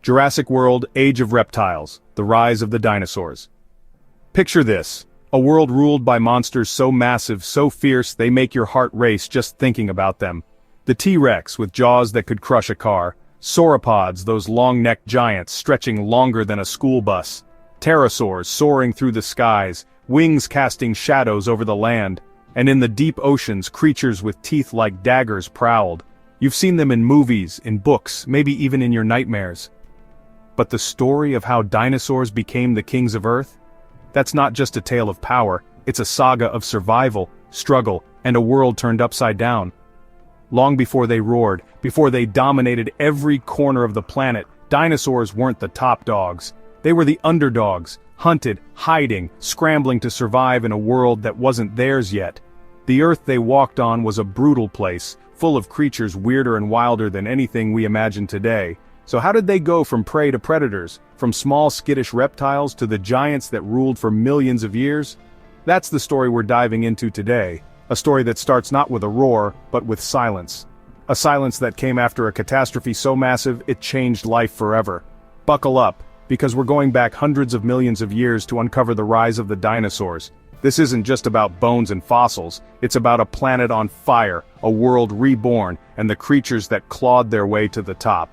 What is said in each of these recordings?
Jurassic World: Age of Reptiles, The Rise of the Dinosaurs. Picture this, a world ruled by monsters so massive, so fierce they make your heart race just thinking about them. The T-Rex with jaws that could crush a car, sauropods, those long-necked giants stretching longer than a school bus, pterosaurs soaring through the skies, wings casting shadows over the land, and in the deep oceans creatures with teeth like daggers prowled. You've seen them in movies, in books, maybe even in your nightmares. But the story of how dinosaurs became the kings of Earth? That's not just a tale of power, it's a saga of survival, struggle, and a world turned upside down. Long before they roared, before they dominated every corner of the planet, dinosaurs weren't the top dogs. They were the underdogs, hunted, hiding, scrambling to survive in a world that wasn't theirs yet. The Earth they walked on was a brutal place, full of creatures weirder and wilder than anything we imagine today. So how did they go from prey to predators, from small skittish reptiles to the giants that ruled for millions of years? That's the story we're diving into today, a story that starts not with a roar, but with silence. A silence that came after a catastrophe so massive it changed life forever. Buckle up, because we're going back hundreds of millions of years to uncover the rise of the dinosaurs. This isn't just about bones and fossils, it's about a planet on fire, a world reborn, and the creatures that clawed their way to the top.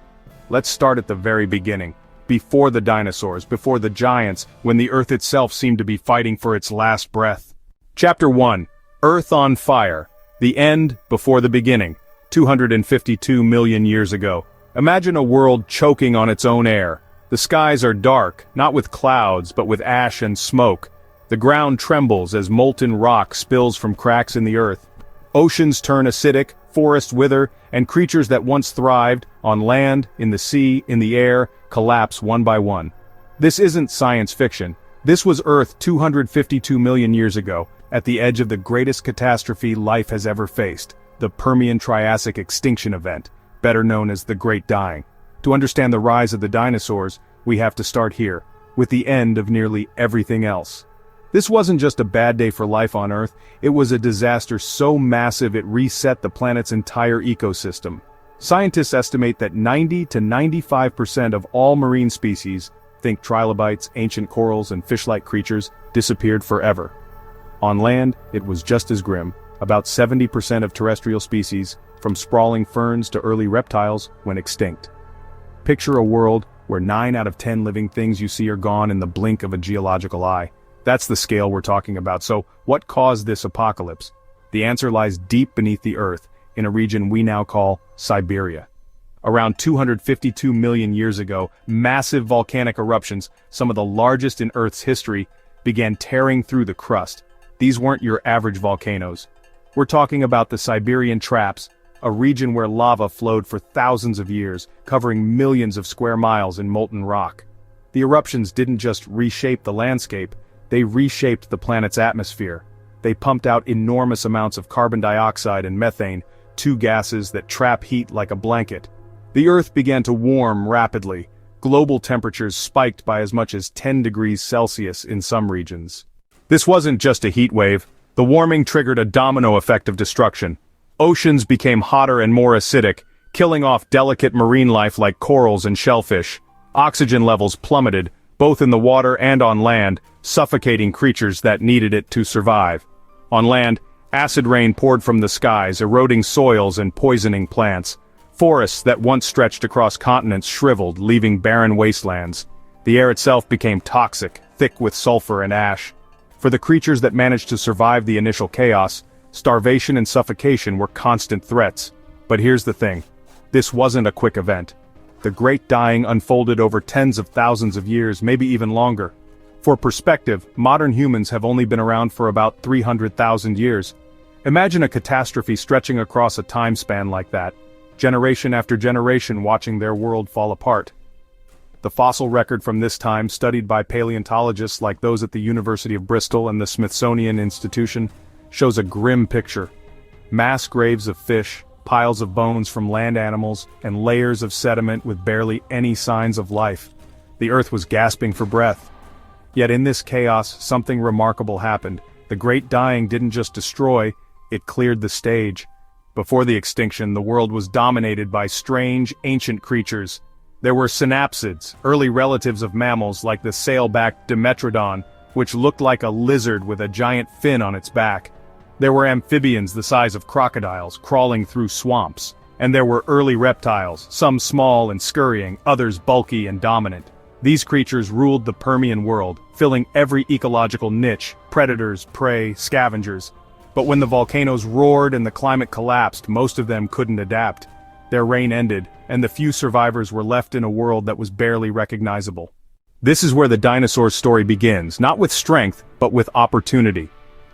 Let's start at the very beginning. Before the dinosaurs, before the giants, when the Earth itself seemed to be fighting for its last breath. Chapter 1. Earth on Fire. The End Before the Beginning. 252 million years ago. Imagine a world choking on its own air. The skies are dark, not with clouds, but with ash and smoke. The ground trembles as molten rock spills from cracks in the earth. Oceans turn acidic, forests wither, and creatures that once thrived, on land, in the sea, in the air, collapse one by one. This isn't science fiction. This was Earth 252 million years ago, at the edge of the greatest catastrophe life has ever faced, the Permian-Triassic extinction event, better known as the Great Dying. To understand the rise of the dinosaurs, we have to start here, with the end of nearly everything else. This wasn't just a bad day for life on Earth, it was a disaster so massive it reset the planet's entire ecosystem. Scientists estimate that 90 to 95% of all marine species, think trilobites, ancient corals, and fish-like creatures, disappeared forever. On land, it was just as grim. About 70% of terrestrial species, from sprawling ferns to early reptiles, went extinct. Picture a world where 9 out of 10 living things you see are gone in the blink of a geological eye. That's the scale we're talking about. So, what caused this apocalypse? The answer lies deep beneath the Earth, in a region we now call Siberia. Around 252 million years ago, massive volcanic eruptions, some of the largest in Earth's history, began tearing through the crust. These weren't your average volcanoes. We're talking about the Siberian Traps, a region where lava flowed for thousands of years, covering millions of square miles in molten rock. The eruptions didn't just reshape the landscape, they reshaped the planet's atmosphere. They pumped out enormous amounts of carbon dioxide and methane, two gases that trap heat like a blanket. The Earth began to warm rapidly. Global temperatures spiked by as much as 10 degrees Celsius in some regions. This wasn't just a heat wave. The warming triggered a domino effect of destruction. Oceans became hotter and more acidic, killing off delicate marine life like corals and shellfish. Oxygen levels plummeted, both in the water and on land, suffocating creatures that needed it to survive. On land, acid rain poured from the skies, eroding soils and poisoning plants. Forests that once stretched across continents shriveled, leaving barren wastelands. The air itself became toxic, thick with sulfur and ash. For the creatures that managed to survive the initial chaos, starvation and suffocation were constant threats. But here's the thing. This wasn't a quick event. The Great Dying unfolded over tens of thousands of years, maybe even longer. For perspective, modern humans have only been around for about 300,000 years. Imagine a catastrophe stretching across a time span like that, generation after generation watching their world fall apart. The fossil record from this time, studied by paleontologists like those at the University of Bristol and the Smithsonian Institution, shows a grim picture. Mass graves of fish, piles of bones from land animals, and layers of sediment with barely any signs of life. The Earth was gasping for breath. Yet in this chaos, something remarkable happened. The Great Dying didn't just destroy, it cleared the stage. Before the extinction, the world was dominated by strange, ancient creatures. There were synapsids, early relatives of mammals like the sailback Dimetrodon, which looked like a lizard with a giant fin on its back. There were amphibians the size of crocodiles crawling through swamps. And there were early reptiles, some small and scurrying, others bulky and dominant. These creatures ruled the Permian world, filling every ecological niche: predators, prey, scavengers. But when the volcanoes roared and the climate collapsed, most of them couldn't adapt. Their reign ended, and the few survivors were left in a world that was barely recognizable. This is where the dinosaur story begins, not with strength, but with opportunity.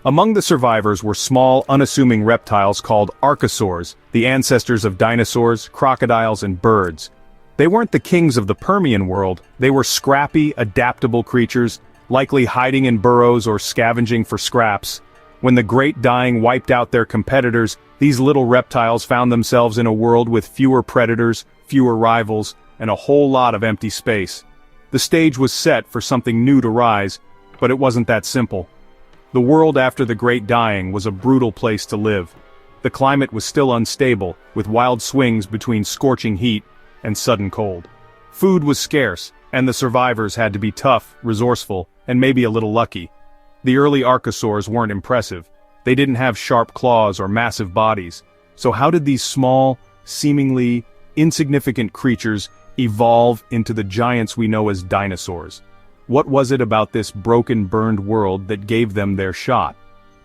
Among the survivors were small, unassuming reptiles called archosaurs, the ancestors of dinosaurs, crocodiles, and birds. They weren't the kings of the Permian world, they were scrappy, adaptable creatures, likely hiding in burrows or scavenging for scraps. When the Great Dying wiped out their competitors, these little reptiles found themselves in a world with fewer predators, fewer rivals, and a whole lot of empty space. The stage was set for something new to rise, but it wasn't that simple. The world after the Great Dying was a brutal place to live. The climate was still unstable, with wild swings between scorching heat and sudden cold. Food was scarce, and the survivors had to be tough, resourceful, and maybe a little lucky. The early archosaurs weren't impressive. They didn't have sharp claws or massive bodies. So how did these small, seemingly insignificant creatures evolve into the giants we know as dinosaurs? What was it about this broken, burned world that gave them their shot?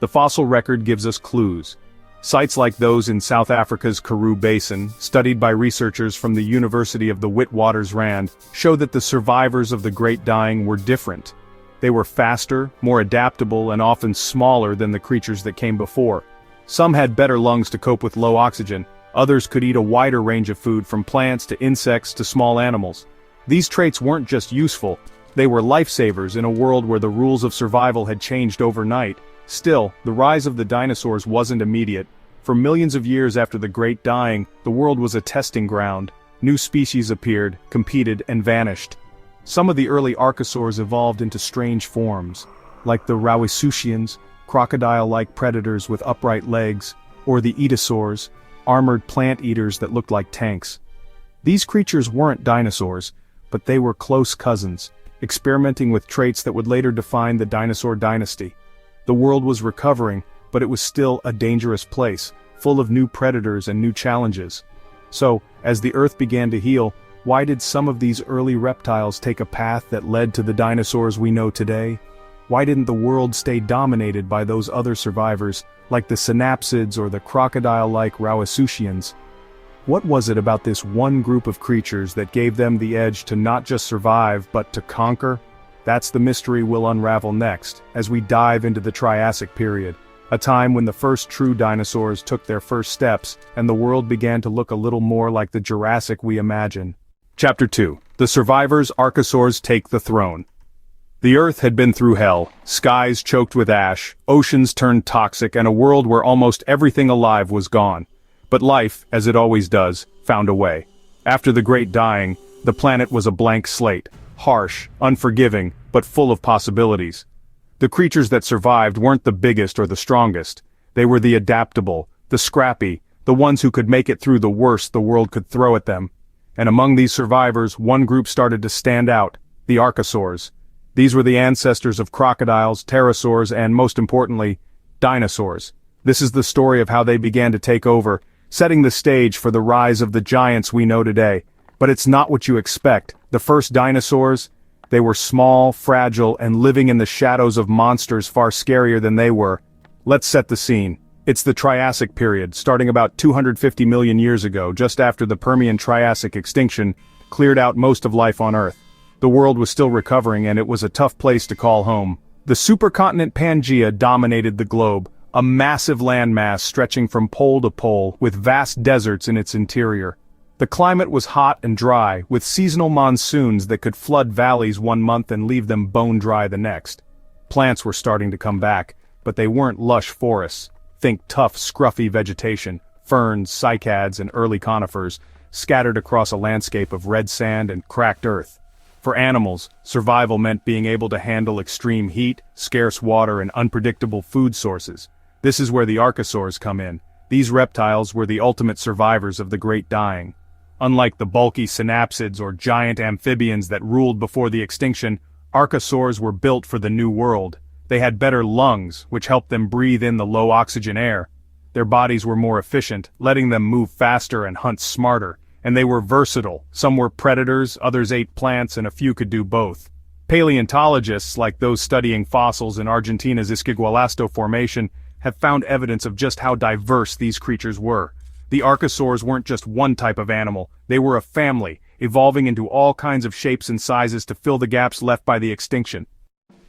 The fossil record gives us clues. Sites like those in South Africa's Karoo Basin, studied by researchers from the University of the Witwatersrand, show that the survivors of the Great Dying were different. They were faster, more adaptable, and often smaller than the creatures that came before. Some had better lungs to cope with low oxygen, others could eat a wider range of food from plants to insects to small animals. These traits weren't just useful, they were lifesavers in a world where the rules of survival had changed overnight. Still, the rise of the dinosaurs wasn't immediate. For millions of years after the Great Dying, the world was a testing ground. New species appeared, competed, and vanished. Some of the early archosaurs evolved into strange forms, like the Rauisuchians, crocodile-like predators with upright legs, or the Etosaurs, armored plant eaters that looked like tanks. These creatures weren't dinosaurs, but they were close cousins, experimenting with traits that would later define the dinosaur dynasty. The world was recovering, but it was still a dangerous place, full of new predators and new challenges. So, as the Earth began to heal, why did some of these early reptiles take a path that led to the dinosaurs we know today? Why didn't the world stay dominated by those other survivors, like the synapsids or the crocodile-like Rauisuchians? What was it about this one group of creatures that gave them the edge to not just survive but to conquer? That's the mystery we'll unravel next, as we dive into the Triassic period, a time when the first true dinosaurs took their first steps and the world began to look a little more like the Jurassic we imagine. Chapter 2. The Survivors Archosaurs Take the Throne. The Earth had been through hell, skies choked with ash, oceans turned toxic, and a world where almost everything alive was gone. But life, as it always does, found a way. After the Great Dying, the planet was a blank slate, harsh, unforgiving, but full of possibilities. The creatures that survived weren't the biggest or the strongest. They were the adaptable, the scrappy, the ones who could make it through the worst the world could throw at them. And among these survivors, one group started to stand out: the archosaurs. These were the ancestors of crocodiles, pterosaurs, and most importantly, dinosaurs. This is the story of how they began to take over, setting the stage for the rise of the giants we know today. But it's not what you expect. The first dinosaurs, they were small, fragile, and living in the shadows of monsters far scarier than they were. Let's set the scene. It's the Triassic period, starting about 250 million years ago, just after the Permian-Triassic extinction cleared out most of life on Earth. The world was still recovering, and it was a tough place to call home. The supercontinent Pangaea dominated the globe, a massive landmass stretching from pole to pole, with vast deserts in its interior. The climate was hot and dry, with seasonal monsoons that could flood valleys one month and leave them bone dry the next. Plants were starting to come back, but they weren't lush forests. Think tough, scruffy vegetation, ferns, cycads, and early conifers, scattered across a landscape of red sand and cracked earth. For animals, survival meant being able to handle extreme heat, scarce water, and unpredictable food sources. This is where the archosaurs come in. These reptiles were the ultimate survivors of the Great Dying. Unlike the bulky synapsids or giant amphibians that ruled before the extinction, archosaurs were built for the New World. They had better lungs, which helped them breathe in the low oxygen air. Their bodies were more efficient, letting them move faster and hunt smarter, and they were versatile. Some were predators, others ate plants, and a few could do both. Paleontologists, like those studying fossils in Argentina's Ischigualasto Formation, have found evidence of just how diverse these creatures were. The archosaurs weren't just one type of animal, they were a family, evolving into all kinds of shapes and sizes to fill the gaps left by the extinction.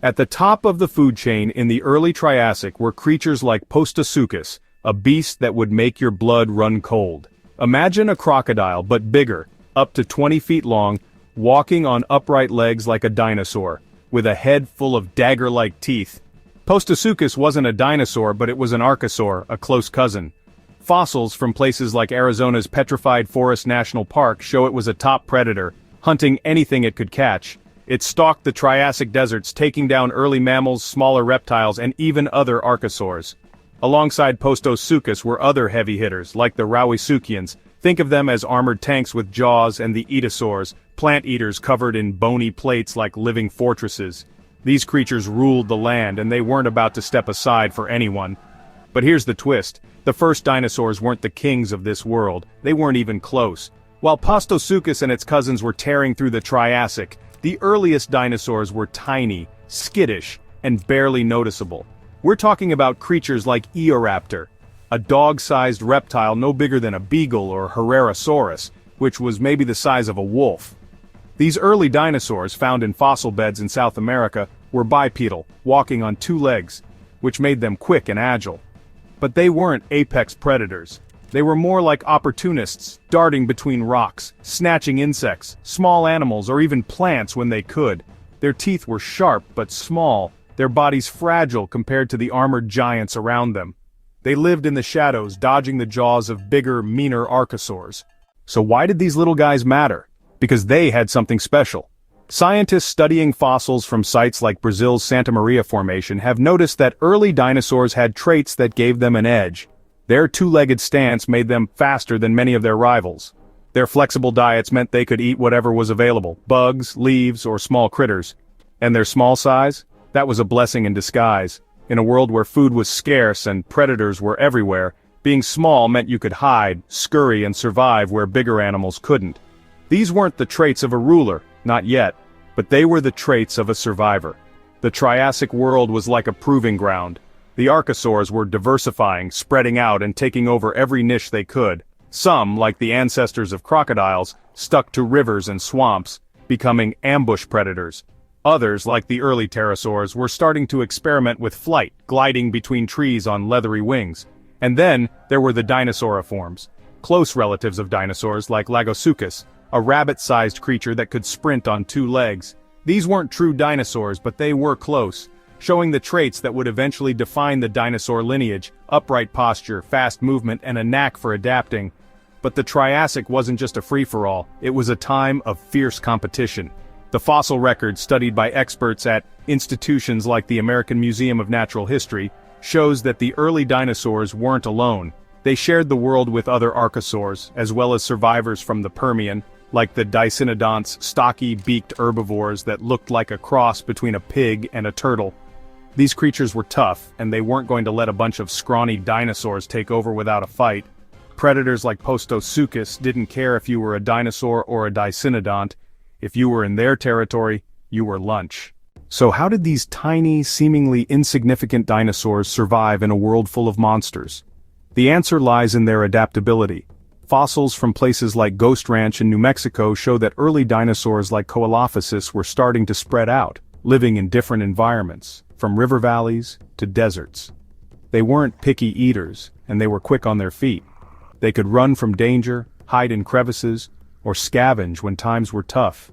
At the top of the food chain in the early Triassic were creatures like Postosuchus, a beast that would make your blood run cold. Imagine a crocodile, but bigger, up to 20 feet long, walking on upright legs like a dinosaur, with a head full of dagger-like teeth. Postosuchus wasn't a dinosaur, but it was an archosaur, a close cousin. Fossils from places like Arizona's Petrified Forest National Park show it was a top predator, hunting anything it could catch. It stalked the Triassic deserts, taking down early mammals, smaller reptiles, and even other archosaurs. Alongside Postosuchus were other heavy hitters, like the Rauisuchians. Think of them as armored tanks with jaws, and the Etosaurs, plant-eaters covered in bony plates like living fortresses. These creatures ruled the land, and they weren't about to step aside for anyone. But here's the twist. The first dinosaurs weren't the kings of this world. They weren't even close. While Postosuchus and its cousins were tearing through the Triassic, the earliest dinosaurs were tiny, skittish, and barely noticeable. We're talking about creatures like Eoraptor, a dog-sized reptile no bigger than a beagle, or Herrerasaurus, which was maybe the size of a wolf. These early dinosaurs, found in fossil beds in South America, were bipedal, walking on two legs, which made them quick and agile. But they weren't apex predators. They were more like opportunists, darting between rocks, snatching insects, small animals, or even plants when they could. Their teeth were sharp but small, their bodies fragile compared to the armored giants around them. They lived in the shadows, dodging the jaws of bigger, meaner archosaurs. So why did these little guys matter? Because they had something special. Scientists studying fossils from sites like Brazil's Santa Maria Formation have noticed that early dinosaurs had traits that gave them an edge. Their two-legged stance made them faster than many of their rivals. Their flexible diets meant they could eat whatever was available, bugs, leaves, or small critters. And their small size? That was a blessing in disguise. In a world where food was scarce and predators were everywhere, being small meant you could hide, scurry, and survive where bigger animals couldn't. These weren't the traits of a ruler, not yet, but they were the traits of a survivor. The Triassic world was like a proving ground. The archosaurs were diversifying, spreading out, and taking over every niche they could. Some, like the ancestors of crocodiles, stuck to rivers and swamps, becoming ambush predators. Others, like the early pterosaurs, were starting to experiment with flight, gliding between trees on leathery wings. And then, there were the dinosauriforms, close relatives of dinosaurs like Lagosuchus, a rabbit-sized creature that could sprint on two legs. These weren't true dinosaurs, but they were close, showing the traits that would eventually define the dinosaur lineage: upright posture, fast movement, and a knack for adapting. But the Triassic wasn't just a free-for-all, it was a time of fierce competition. The fossil record studied by experts at institutions like the American Museum of Natural History shows that the early dinosaurs weren't alone. They shared the world with other archosaurs, as well as survivors from the Permian, like the Dicynodonts, stocky, beaked herbivores that looked like a cross between a pig and a turtle. These creatures were tough, and they weren't going to let a bunch of scrawny dinosaurs take over without a fight. Predators like Postosuchus didn't care if you were a dinosaur or a Dicynodont. If you were in their territory, you were lunch. So how did these tiny, seemingly insignificant dinosaurs survive in a world full of monsters? The answer lies in their adaptability. Fossils from places like Ghost Ranch in New Mexico show that early dinosaurs like Coelophysis were starting to spread out, living in different environments, from river valleys to deserts. They weren't picky eaters, and they were quick on their feet. They could run from danger, hide in crevices, or scavenge when times were tough.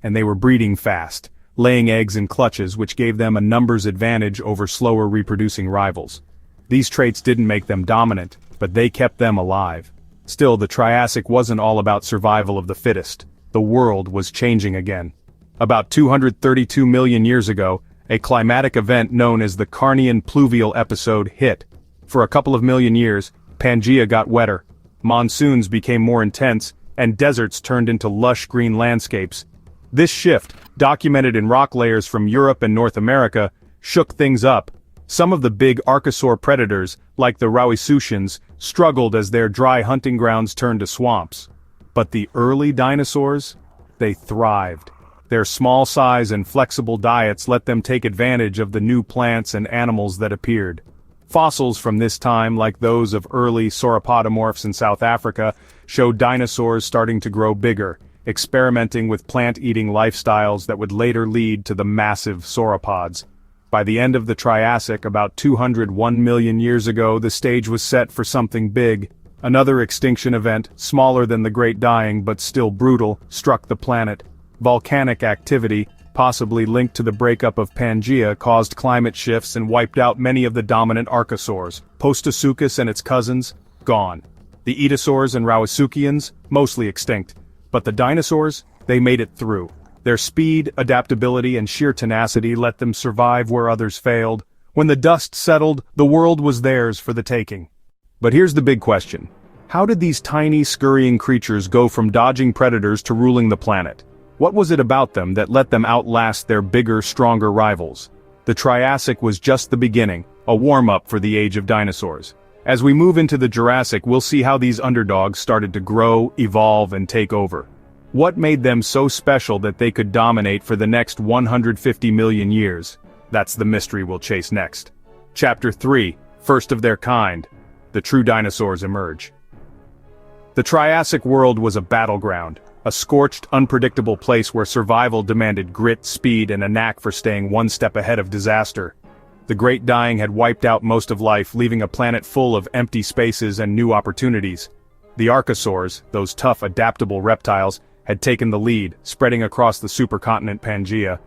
And they were breeding fast, laying eggs in clutches, which gave them a numbers advantage over slower reproducing rivals. These traits didn't make them dominant, but they kept them alive. Still, the Triassic wasn't all about survival of the fittest. The world was changing again. About 232 million years ago, a climatic event known as the Carnian pluvial episode hit. For a couple of million years, Pangaea got wetter. Monsoons became more intense, and deserts turned into lush green landscapes. This shift, documented in rock layers from Europe and North America, shook things up. Some of the big archosaur predators, like the Rauisuchians, struggled as their dry hunting grounds turned to swamps. But the early dinosaurs? They thrived. Their small size and flexible diets let them take advantage of the new plants and animals that appeared. Fossils from this time, like those of early sauropodomorphs in South Africa, show dinosaurs starting to grow bigger, experimenting with plant-eating lifestyles that would later lead to the massive sauropods. By the end of the Triassic, about 201 million years ago, the stage was set for something big. Another extinction event, smaller than the Great Dying but still brutal, struck the planet. Volcanic activity, possibly linked to the breakup of Pangaea, caused climate shifts and wiped out many of the dominant archosaurs. Postosuchus and its cousins, gone. The Etosaurs and Rauisuchians, mostly extinct. But the dinosaurs, they made it through. Their speed, adaptability, and sheer tenacity let them survive where others failed. When the dust settled, the world was theirs for the taking. But here's the big question. How did these tiny, scurrying creatures go from dodging predators to ruling the planet? What was it about them that let them outlast their bigger, stronger rivals? The Triassic was just the beginning, a warm-up for the age of dinosaurs. As we move into the Jurassic, we'll see how these underdogs started to grow, evolve, and take over. What made them so special that they could dominate for the next 150 million years? That's the mystery we'll chase next. Chapter 3, First of Their Kind. The True Dinosaurs Emerge. The Triassic world was a battleground, a scorched, unpredictable place where survival demanded grit, speed, and a knack for staying one step ahead of disaster. The Great Dying had wiped out most of life, leaving a planet full of empty spaces and new opportunities. The Archosaurs, those tough, adaptable reptiles, had taken the lead, spreading across the supercontinent Pangaea.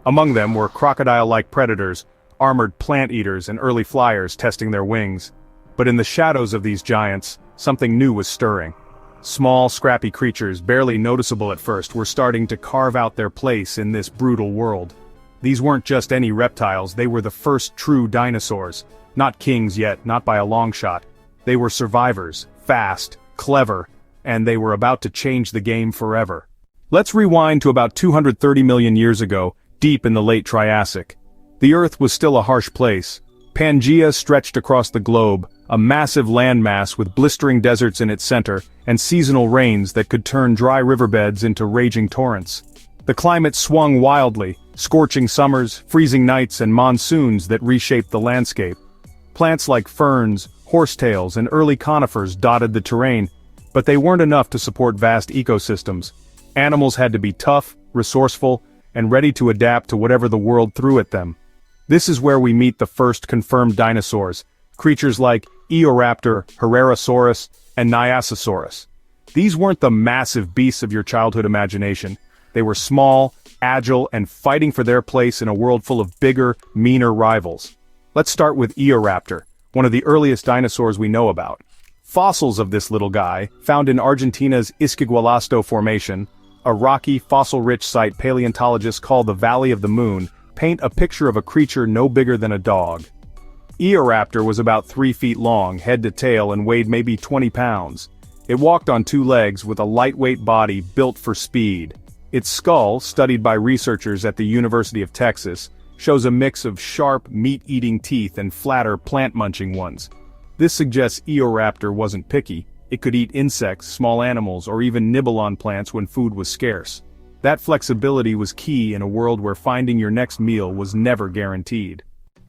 Among them were crocodile-like predators, armored plant-eaters, and early flyers testing their wings. But in the shadows of these giants, something new was stirring. Small, scrappy creatures, barely noticeable at first, were starting to carve out their place in this brutal world. These weren't just any reptiles, they were the first true dinosaurs. Not kings yet, not by a long shot. They were survivors, fast, clever, and they were about to change the game forever. Let's rewind to about 230 million years ago, deep in the late Triassic. The Earth was still a harsh place. Pangaea stretched across the globe, a massive landmass with blistering deserts in its center, and seasonal rains that could turn dry riverbeds into raging torrents. The climate swung wildly, scorching summers, freezing nights, and monsoons that reshaped the landscape. Plants like ferns, horsetails, and early conifers dotted the terrain, but they weren't enough to support vast ecosystems. Animals had to be tough, resourceful, and ready to adapt to whatever the world threw at them. This is where we meet the first confirmed dinosaurs, creatures like Eoraptor, Herrerasaurus, and Nyasasaurus. These weren't the massive beasts of your childhood imagination. They were small, agile, and fighting for their place in a world full of bigger, meaner rivals. Let's start with Eoraptor, one of the earliest dinosaurs we know about. Fossils of this little guy, found in Argentina's Ischigualasto Formation, a rocky, fossil-rich site paleontologists call the Valley of the Moon, paint a picture of a creature no bigger than a dog. Eoraptor was about 3 feet long, head to tail, and weighed maybe 20 pounds. It walked on 2 legs with a lightweight body built for speed. Its skull, studied by researchers at the University of Texas, shows a mix of sharp, meat-eating teeth and flatter, plant-munching ones. This suggests Eoraptor wasn't picky. It could eat insects, small animals, or even nibble on plants when food was scarce. That flexibility was key in a world where finding your next meal was never guaranteed.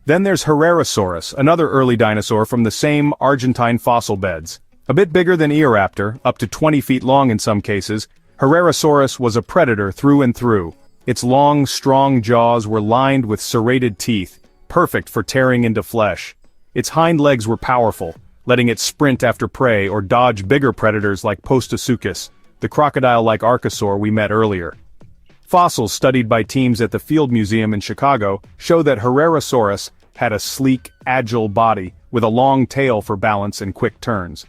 Then there's Herrerasaurus, another early dinosaur from the same Argentine fossil beds. A bit bigger than Eoraptor, up to 20 feet long in some cases, Herrerasaurus was a predator through and through. Its long, strong jaws were lined with serrated teeth, perfect for tearing into flesh. Its hind legs were powerful, letting it sprint after prey or dodge bigger predators like Postosuchus, the crocodile-like archosaur we met earlier. Fossils studied by teams at the Field Museum in Chicago show that Herrerasaurus had a sleek, agile body with a long tail for balance and quick turns.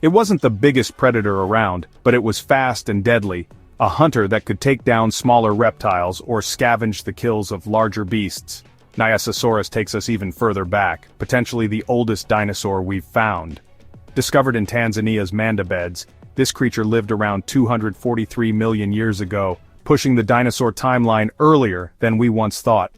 It wasn't the biggest predator around, but it was fast and deadly, a hunter that could take down smaller reptiles or scavenge the kills of larger beasts. Nyasasaurus takes us even further back, potentially the oldest dinosaur we've found. Discovered in Tanzania's Manda beds, This creature lived around 243 million years ago, pushing the dinosaur timeline earlier than we once thought.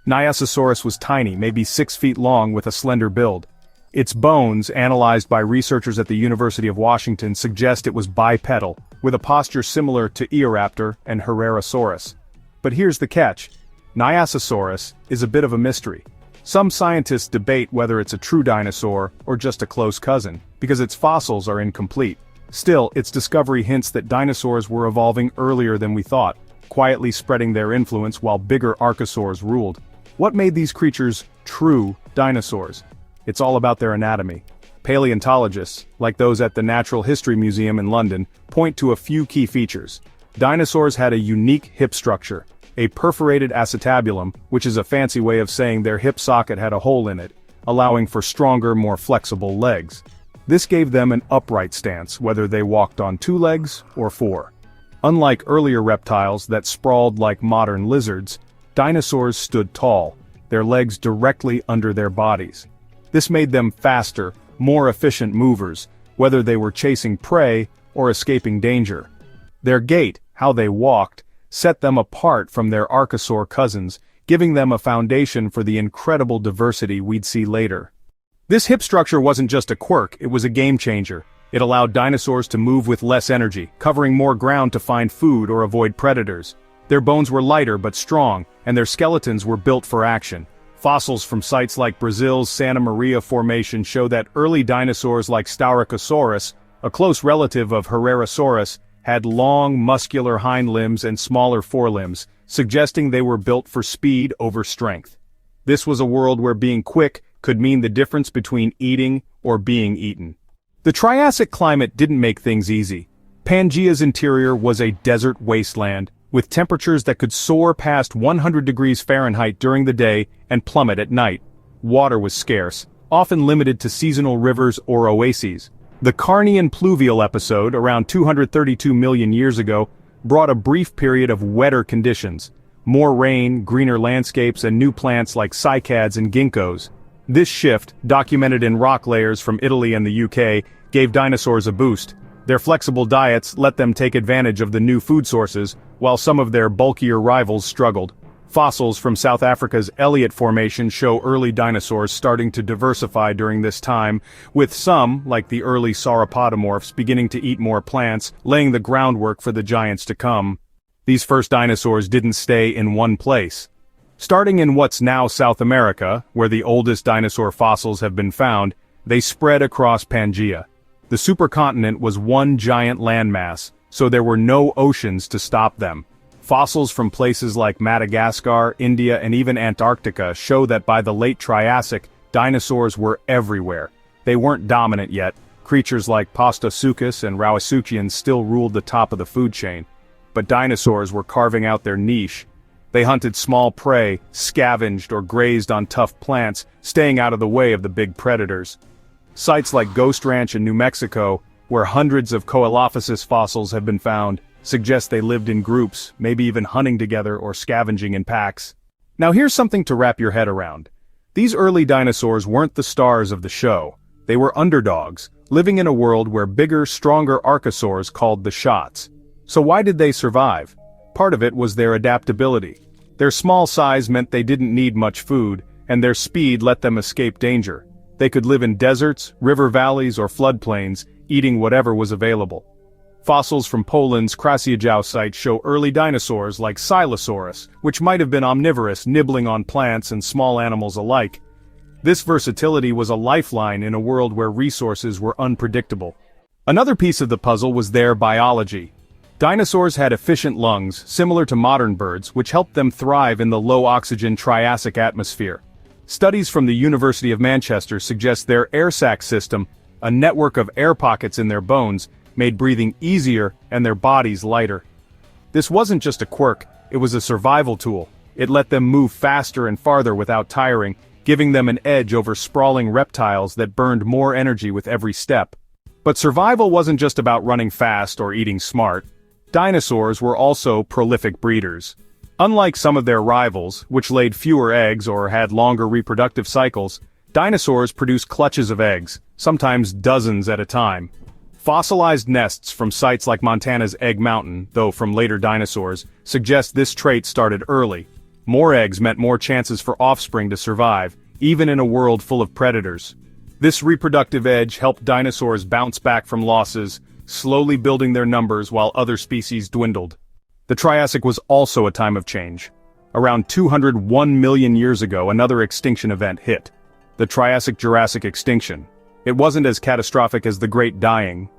Nyasasaurus was tiny, maybe 6 feet long with a slender build. Its bones, analyzed by researchers at the University of Washington, suggest it was bipedal, with a posture similar to Eoraptor and Herrerasaurus. But here's the catch. Nyasasaurus is a bit of a mystery. Some scientists debate whether it's a true dinosaur or just a close cousin, because its fossils are incomplete. Still, its discovery hints that dinosaurs were evolving earlier than we thought, quietly spreading their influence while bigger archosaurs ruled. What made these creatures true dinosaurs? It's all about their anatomy. Paleontologists, like those at the Natural History Museum in London, point to a few key features. Dinosaurs had a unique hip structure, a perforated acetabulum, which is a fancy way of saying their hip socket had a hole in it, allowing for stronger, more flexible legs. This gave them an upright stance, whether they walked on 2 legs or 4. Unlike earlier reptiles that sprawled like modern lizards, dinosaurs stood tall, their legs directly under their bodies. This made them faster, more efficient movers, whether they were chasing prey or escaping danger. Their gait, how they walked, set them apart from their archosaur cousins, giving them a foundation for the incredible diversity we'd see later. This hip structure wasn't just a quirk, it was a game changer. It allowed dinosaurs to move with less energy, covering more ground to find food or avoid predators. Their bones were lighter but strong, and their skeletons were built for action. Fossils from sites like Brazil's Santa Maria Formation show that early dinosaurs like Styracosaurus, a close relative of Herrerasaurus, had long, muscular hind limbs and smaller forelimbs, suggesting they were built for speed over strength. This was a world where being quick could mean the difference between eating or being eaten. The Triassic climate didn't make things easy. Pangaea's interior was a desert wasteland, with temperatures that could soar past 100 degrees Fahrenheit during the day and plummet at night. Water was scarce, often limited to seasonal rivers or oases. The Carnian pluvial episode, around 232 million years ago, brought a brief period of wetter conditions. More rain, greener landscapes, and new plants like cycads and ginkgos. This shift, documented in rock layers from Italy and the UK, gave dinosaurs a boost. Their flexible diets let them take advantage of the new food sources, while some of their bulkier rivals struggled. Fossils from South Africa's Elliott Formation show early dinosaurs starting to diversify during this time, with some, like the early sauropodomorphs, beginning to eat more plants, laying the groundwork for the giants to come. These first dinosaurs didn't stay in one place. Starting in what's now South America, where the oldest dinosaur fossils have been found, they spread across Pangaea. The supercontinent was one giant landmass, so there were no oceans to stop them. Fossils from places like Madagascar, India, and even Antarctica show that by the late Triassic, dinosaurs were everywhere. They weren't dominant yet. Creatures like Pastosuchus and Rauisuchians still ruled the top of the food chain. But dinosaurs were carving out their niche. They hunted small prey, scavenged or grazed on tough plants, staying out of the way of the big predators. Sites like Ghost Ranch in New Mexico, where hundreds of Coelophysis fossils have been found, suggest they lived in groups, maybe even hunting together or scavenging in packs. Now here's something to wrap your head around. These early dinosaurs weren't the stars of the show. They were underdogs, living in a world where bigger, stronger archosaurs called the shots. So why did they survive? Part of it was their adaptability. Their small size meant they didn't need much food, and their speed let them escape danger. They could live in deserts, river valleys, or floodplains, eating whatever was available. Fossils from Poland's Krasiejał site show early dinosaurs like Silosaurus, which might have been omnivorous, nibbling on plants and small animals alike. This versatility was a lifeline in a world where resources were unpredictable. Another piece of the puzzle was their biology. Dinosaurs had efficient lungs, similar to modern birds, which helped them thrive in the low-oxygen Triassic atmosphere. Studies from the University of Manchester suggest their air sac system, a network of air pockets in their bones, made breathing easier and their bodies lighter. This wasn't just a quirk, it was a survival tool. It let them move faster and farther without tiring, giving them an edge over sprawling reptiles that burned more energy with every step. But survival wasn't just about running fast or eating smart. Dinosaurs were also prolific breeders. Unlike some of their rivals, which laid fewer eggs or had longer reproductive cycles, dinosaurs produced clutches of eggs, sometimes dozens at a time. Fossilized nests from sites like Montana's Egg Mountain, though from later dinosaurs, suggest this trait started early. More eggs meant more chances for offspring to survive, even in a world full of predators. This reproductive edge helped dinosaurs bounce back from losses, slowly building their numbers while other species dwindled. The Triassic was also a time of change. Around 201 million years ago, another extinction event hit. The Triassic-Jurassic extinction. It wasn't as catastrophic as the Great Dying,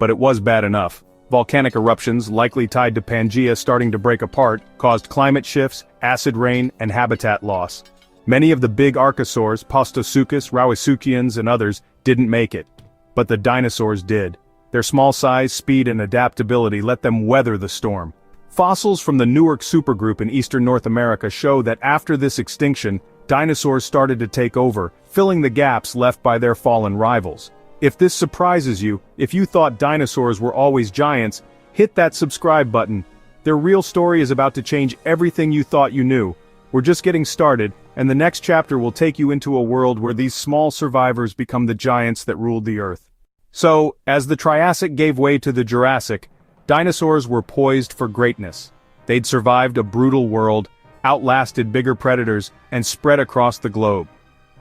but it was bad enough. Volcanic eruptions, likely tied to Pangaea starting to break apart, caused climate shifts, acid rain, and habitat loss. Many of the big archosaurs, Postosuchus, Rauisuchians, and others, didn't make it. But the dinosaurs did. Their small size, speed, and adaptability let them weather the storm. Fossils from the Newark supergroup in eastern North America show that after this extinction, dinosaurs started to take over, filling the gaps left by their fallen rivals. If this surprises you, if you thought dinosaurs were always giants, hit that subscribe button. Their real story is about to change everything you thought you knew. We're just getting started, and the next chapter will take you into a world where these small survivors become the giants that ruled the Earth. So, as the Triassic gave way to the Jurassic, dinosaurs were poised for greatness. They'd survived a brutal world, outlasted bigger predators, and spread across the globe.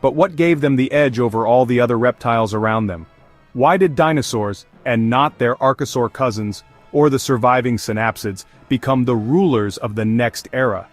But what gave them the edge over all the other reptiles around them? Why did dinosaurs, and not their archosaur cousins, or the surviving synapsids, become the rulers of the next era?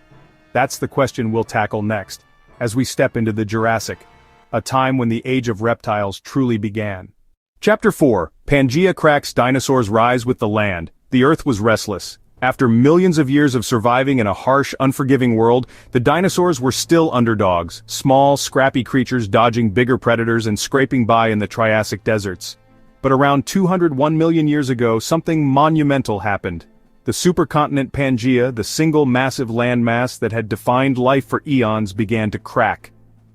That's the question we'll tackle next, as we step into the Jurassic, a time when the age of reptiles truly began. Chapter 4, Pangaea cracks dinosaurs rise with the land. The Earth was restless. After millions of years of surviving in a harsh, unforgiving world, the dinosaurs were still underdogs, small, scrappy creatures dodging bigger predators and scraping by in the Triassic deserts. But around 201 million years ago, something monumental happened. The supercontinent Pangaea, the single massive landmass that had defined life for eons, began to crack.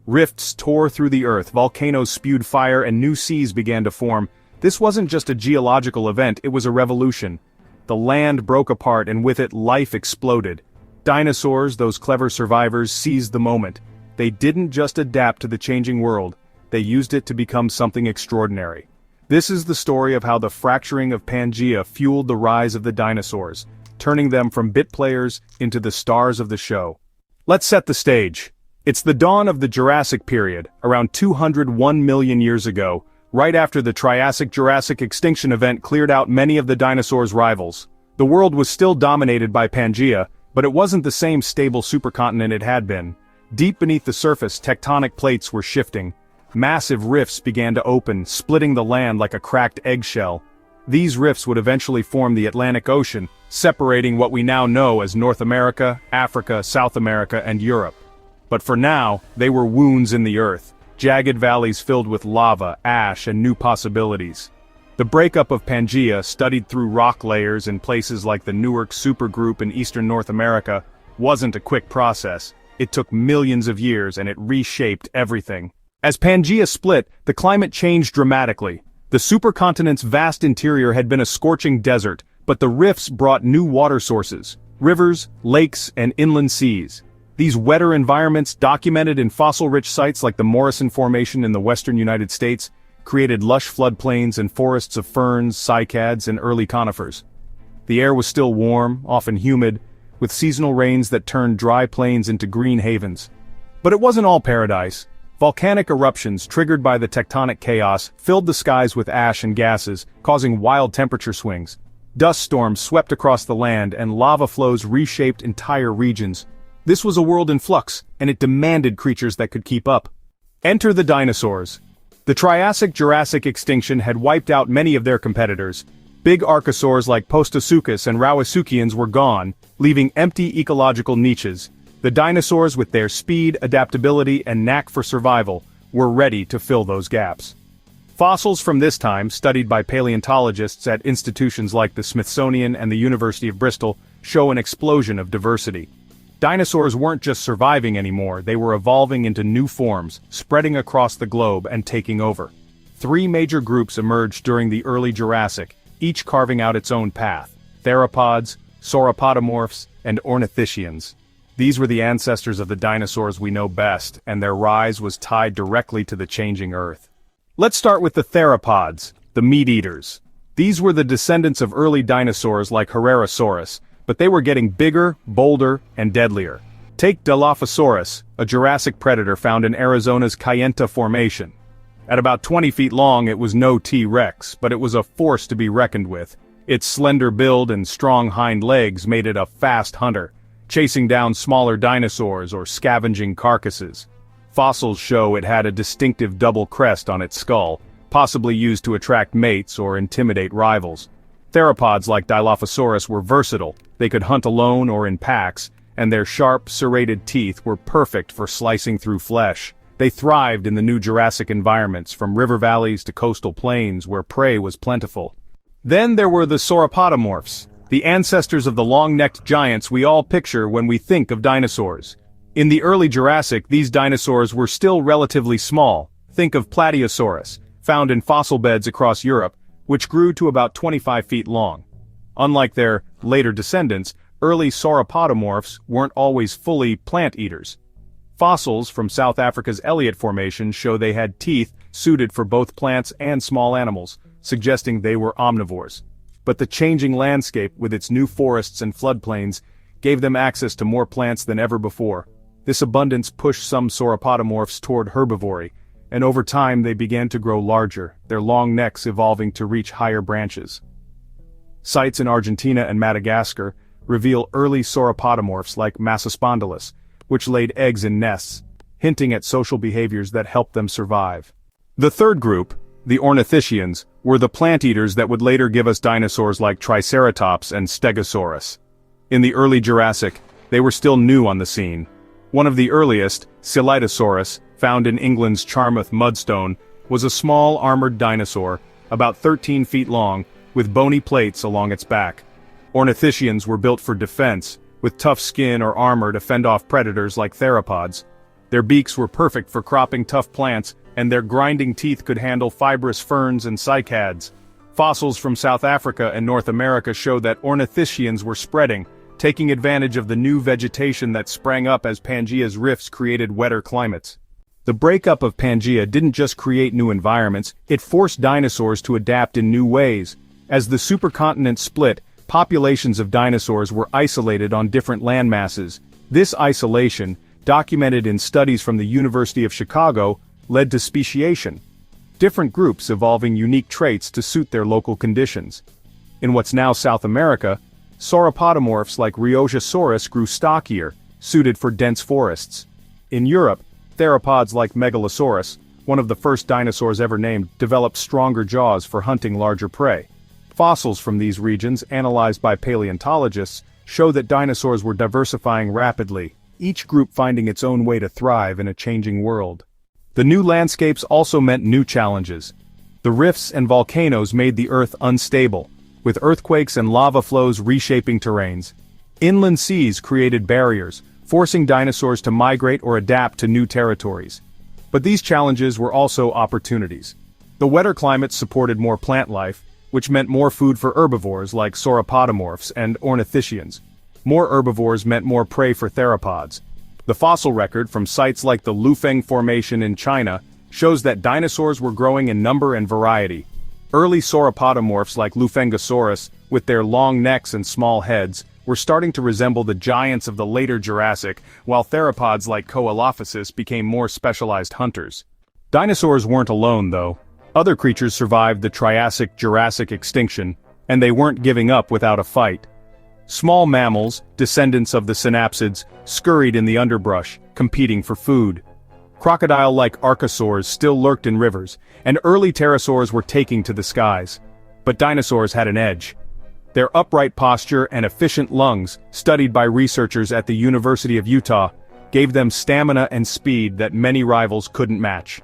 Rifts tore through the Earth, volcanoes spewed fire, and new seas began to form. This wasn't just a geological event, it was a revolution. The land broke apart, and with it life exploded. Dinosaurs, those clever survivors, seized the moment. They didn't just adapt to the changing world, they used it to become something extraordinary. This is the story of how the fracturing of Pangaea fueled the rise of the dinosaurs, turning them from bit players into the stars of the show. Let's set the stage. It's the dawn of the Jurassic period, around 201 million years ago, right after the Triassic-Jurassic extinction event cleared out many of the dinosaurs' rivals. The world was still dominated by Pangaea, but it wasn't the same stable supercontinent it had been. Deep beneath the surface, tectonic plates were shifting. Massive rifts began to open, splitting the land like a cracked eggshell. These rifts would eventually form the Atlantic Ocean, separating what we now know as North America, Africa, South America, and Europe. But for now, they were wounds in the earth. Jagged valleys filled with lava, ash, and new possibilities. The breakup of Pangaea, studied through rock layers in places like the Newark supergroup in eastern North America, wasn't a quick process. It took millions of years and it reshaped everything. As Pangaea split, the climate changed dramatically. The supercontinent's vast interior had been a scorching desert, but the rifts brought new water sources, rivers, lakes, and inland seas. These wetter environments, documented in fossil-rich sites like the Morrison Formation in the western United States, created lush floodplains and forests of ferns, cycads, and early conifers. The air was still warm, often humid, with seasonal rains that turned dry plains into green havens. But it wasn't all paradise. Volcanic eruptions triggered by the tectonic chaos filled the skies with ash and gases, causing wild temperature swings. Dust storms swept across the land and lava flows reshaped entire regions. This was a world in flux, and it demanded creatures that could keep up. Enter the dinosaurs. The Triassic-Jurassic extinction had wiped out many of their competitors. Big archosaurs like Postosuchus and Rauisuchians were gone, leaving empty ecological niches. The dinosaurs, with their speed, adaptability, and knack for survival, were ready to fill those gaps. Fossils from this time, studied by paleontologists at institutions like the Smithsonian and the University of Bristol, show an explosion of diversity. Dinosaurs weren't just surviving anymore, they were evolving into new forms, spreading across the globe and taking over. 3 major groups emerged during the early Jurassic, each carving out its own path: theropods, sauropodomorphs, and ornithischians. These were the ancestors of the dinosaurs we know best, and their rise was tied directly to the changing Earth. Let's start with the theropods, the meat-eaters. These were the descendants of early dinosaurs like Herrerasaurus, but they were getting bigger, bolder, and deadlier. Take Dilophosaurus, a Jurassic predator found in Arizona's Kayenta Formation. At about 20 feet long, it was no T-Rex, but it was a force to be reckoned with. Its slender build and strong hind legs made it a fast hunter, chasing down smaller dinosaurs or scavenging carcasses. Fossils show it had a distinctive double crest on its skull, possibly used to attract mates or intimidate rivals. Theropods like Dilophosaurus were versatile. They could hunt alone or in packs, and their sharp, serrated teeth were perfect for slicing through flesh. They thrived in the new Jurassic environments, from river valleys to coastal plains where prey was plentiful. Then there were the sauropodomorphs, the ancestors of the long-necked giants we all picture when we think of dinosaurs. In the early Jurassic, these dinosaurs were still relatively small. Think of Plateosaurus, found in fossil beds across Europe, which grew to about 25 feet long. Unlike their later descendants, early sauropodomorphs weren't always fully plant-eaters. Fossils from South Africa's Elliott Formation show they had teeth suited for both plants and small animals, suggesting they were omnivores. But the changing landscape, with its new forests and floodplains, gave them access to more plants than ever before. This abundance pushed some sauropodomorphs toward herbivory, and over time they began to grow larger, their long necks evolving to reach higher branches. Sites in Argentina and Madagascar reveal early sauropodomorphs like Massospondylus, which laid eggs in nests, hinting at social behaviors that helped them survive. The third group, the ornithischians, were the plant-eaters that would later give us dinosaurs like Triceratops and Stegosaurus. In the early Jurassic, they were still new on the scene. One of the earliest, Coelodosaurus, found in England's Charmouth mudstone, was a small armored dinosaur, about 13 feet long, with bony plates along its back. Ornithischians were built for defense, with tough skin or armor to fend off predators like theropods. Their beaks were perfect for cropping tough plants, and their grinding teeth could handle fibrous ferns and cycads. Fossils from South Africa and North America show that ornithischians were spreading, taking advantage of the new vegetation that sprang up as Pangaea's rifts created wetter climates. The breakup of Pangaea didn't just create new environments, it forced dinosaurs to adapt in new ways. As the supercontinent split, populations of dinosaurs were isolated on different landmasses. This isolation, documented in studies from the University of Chicago, led to speciation. Different groups evolving unique traits to suit their local conditions. In what's now South America, sauropodomorphs like Rheosaurus grew stockier, suited for dense forests. In Europe, theropods like Megalosaurus, one of the first dinosaurs ever named, developed stronger jaws for hunting larger prey. Fossils from these regions, analyzed by paleontologists, show that dinosaurs were diversifying rapidly, each group finding its own way to thrive in a changing world. The new landscapes also meant new challenges. The rifts and volcanoes made the Earth unstable, with earthquakes and lava flows reshaping terrains. Inland seas created barriers, forcing dinosaurs to migrate or adapt to new territories. But these challenges were also opportunities. The wetter climates supported more plant life, which meant more food for herbivores like sauropodomorphs and ornithischians. More herbivores meant more prey for theropods. The fossil record from sites like the Lufeng Formation in China shows that dinosaurs were growing in number and variety. Early sauropodomorphs like Lufengosaurus, with their long necks and small heads, were starting to resemble the giants of the later Jurassic, while theropods like Coelophysis became more specialized hunters. Dinosaurs weren't alone, though. Other creatures survived the Triassic-Jurassic extinction, and they weren't giving up without a fight. Small mammals, descendants of the synapsids, scurried in the underbrush, competing for food. Crocodile-like archosaurs still lurked in rivers, and early pterosaurs were taking to the skies. But dinosaurs had an edge. Their upright posture and efficient lungs, studied by researchers at the University of Utah, gave them stamina and speed that many rivals couldn't match.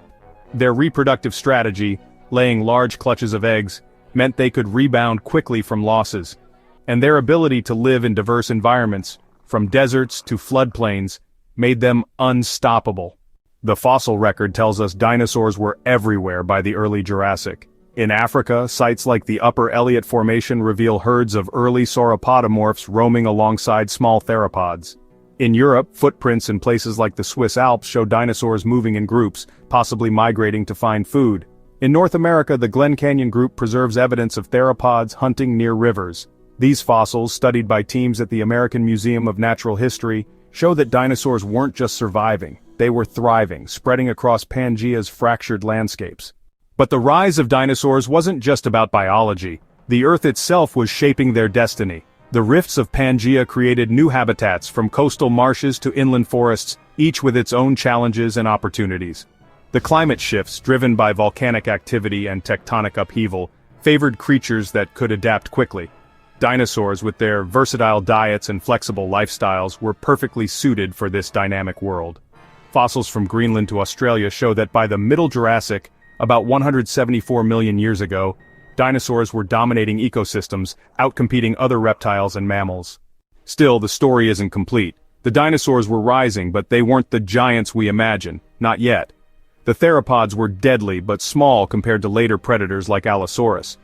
Their reproductive strategy, laying large clutches of eggs, meant they could rebound quickly from losses. And their ability to live in diverse environments, from deserts to floodplains, made them unstoppable. The fossil record tells us dinosaurs were everywhere by the early Jurassic. In Africa, sites like the Upper Elliott Formation reveal herds of early sauropodomorphs roaming alongside small theropods. In Europe, footprints in places like the Swiss Alps show dinosaurs moving in groups, possibly migrating to find food. In North America, the Glen Canyon Group preserves evidence of theropods hunting near rivers. These fossils, studied by teams at the American Museum of Natural History, show that dinosaurs weren't just surviving, they were thriving, spreading across Pangaea's fractured landscapes. But the rise of dinosaurs wasn't just about biology. The Earth itself was shaping their destiny. The rifts of Pangaea created new habitats from coastal marshes to inland forests, each with its own challenges and opportunities. The climate shifts, driven by volcanic activity and tectonic upheaval, favored creatures that could adapt quickly. Dinosaurs, with their versatile diets and flexible lifestyles, were perfectly suited for this dynamic world. Fossils from Greenland to Australia show that by the Middle Jurassic, about 174 million years ago, dinosaurs were dominating ecosystems, outcompeting other reptiles and mammals. Still, the story isn't complete. The dinosaurs were rising, but they weren't the giants we imagine, not yet. The theropods were deadly but small compared to later predators like Allosaurus.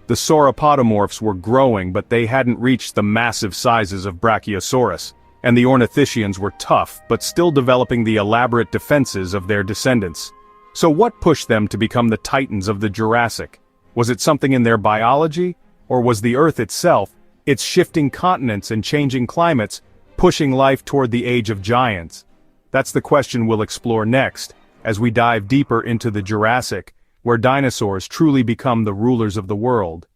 The sauropodomorphs were growing, but they hadn't reached the massive sizes of Brachiosaurus, and the ornithischians were tough but still developing the elaborate defenses of their descendants. So what pushed them to become the titans of the Jurassic? Was it something in their biology, or was the Earth itself, its shifting continents and changing climates, pushing life toward the age of giants? That's the question we'll explore next, as we dive deeper into the Jurassic, where dinosaurs truly become the rulers of the world.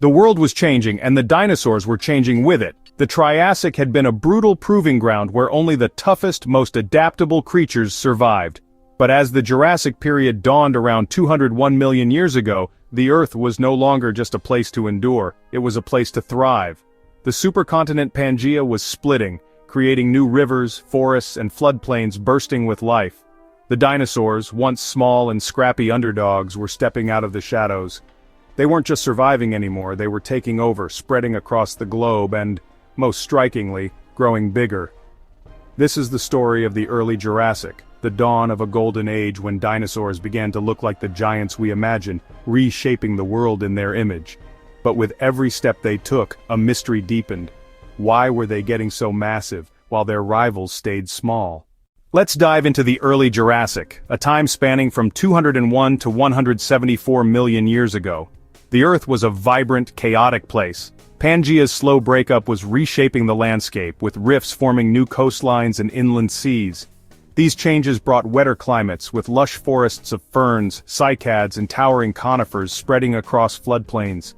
The world was changing, and the dinosaurs were changing with it. The Triassic had been a brutal proving ground where only the toughest, most adaptable creatures survived. But as the Jurassic period dawned around 201 million years ago, the Earth was no longer just a place to endure, it was a place to thrive. The supercontinent Pangaea was splitting, creating new rivers, forests, and floodplains bursting with life. The dinosaurs, once small and scrappy underdogs, were stepping out of the shadows. They weren't just surviving anymore, they were taking over, spreading across the globe and, most strikingly, growing bigger. This is the story of the early Jurassic, the dawn of a golden age when dinosaurs began to look like the giants we imagine, reshaping the world in their image. But with every step they took, a mystery deepened. Why were they getting so massive, while their rivals stayed small? Let's dive into the early Jurassic, a time spanning from 201 to 174 million years ago. The Earth was a vibrant, chaotic place. Pangaea's slow breakup was reshaping the landscape, with rifts forming new coastlines and inland seas. These changes brought wetter climates, with lush forests of ferns, cycads, and towering conifers spreading across floodplains.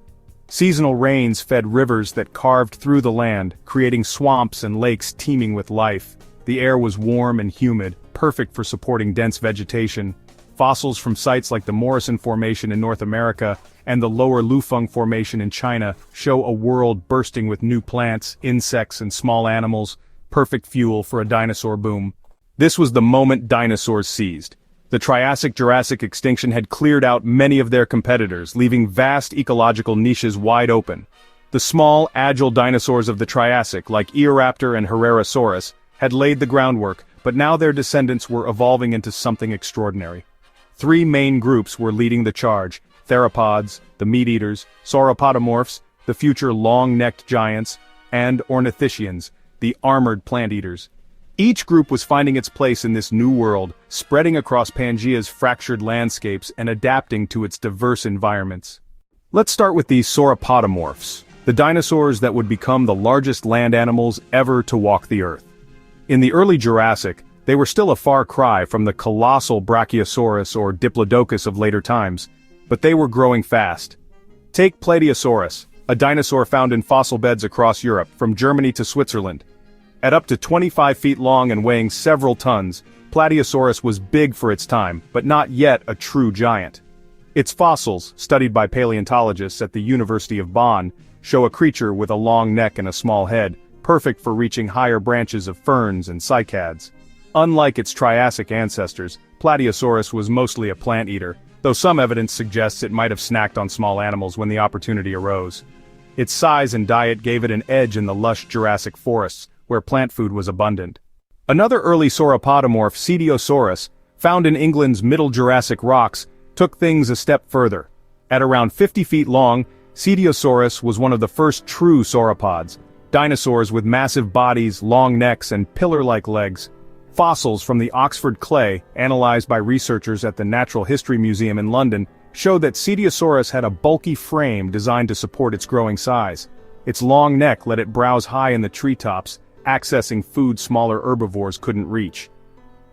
Seasonal rains fed rivers that carved through the land, creating swamps and lakes teeming with life. The air was warm and humid, perfect for supporting dense vegetation. Fossils from sites like the Morrison Formation in North America and the Lower Lufeng Formation in China show a world bursting with new plants, insects, and small animals, perfect fuel for a dinosaur boom. This was the moment dinosaurs seized. The Triassic-Jurassic extinction had cleared out many of their competitors, leaving vast ecological niches wide open. The small, agile dinosaurs of the Triassic, like Eoraptor and Herrerasaurus, had laid the groundwork, but now their descendants were evolving into something extraordinary. Three main groups were leading the charge: theropods, the meat-eaters, sauropodomorphs, the future long-necked giants, and ornithischians, the armored plant-eaters. Each group was finding its place in this new world, spreading across Pangaea's fractured landscapes and adapting to its diverse environments. Let's start with the sauropodomorphs, the dinosaurs that would become the largest land animals ever to walk the Earth. In the early Jurassic, they were still a far cry from the colossal Brachiosaurus or Diplodocus of later times, but they were growing fast. Take Plateosaurus, a dinosaur found in fossil beds across Europe, from Germany to Switzerland. At up to 25 feet long and weighing several tons, Plateosaurus was big for its time, but not yet a true giant. Its fossils, studied by paleontologists at the University of Bonn, show a creature with a long neck and a small head, perfect for reaching higher branches of ferns and cycads. Unlike its Triassic ancestors, Plateosaurus was mostly a plant-eater, though some evidence suggests it might have snacked on small animals when the opportunity arose. Its size and diet gave it an edge in the lush Jurassic forests, where plant food was abundant. Another early sauropodomorph, Cetiosaurus, found in England's Middle Jurassic rocks, took things a step further. At around 50 feet long, Cetiosaurus was one of the first true sauropods, dinosaurs with massive bodies, long necks, and pillar-like legs. Fossils from the Oxford clay, analyzed by researchers at the Natural History Museum in London, showed that Ceteosaurus had a bulky frame designed to support its growing size. Its long neck let it browse high in the treetops, accessing food smaller herbivores couldn't reach.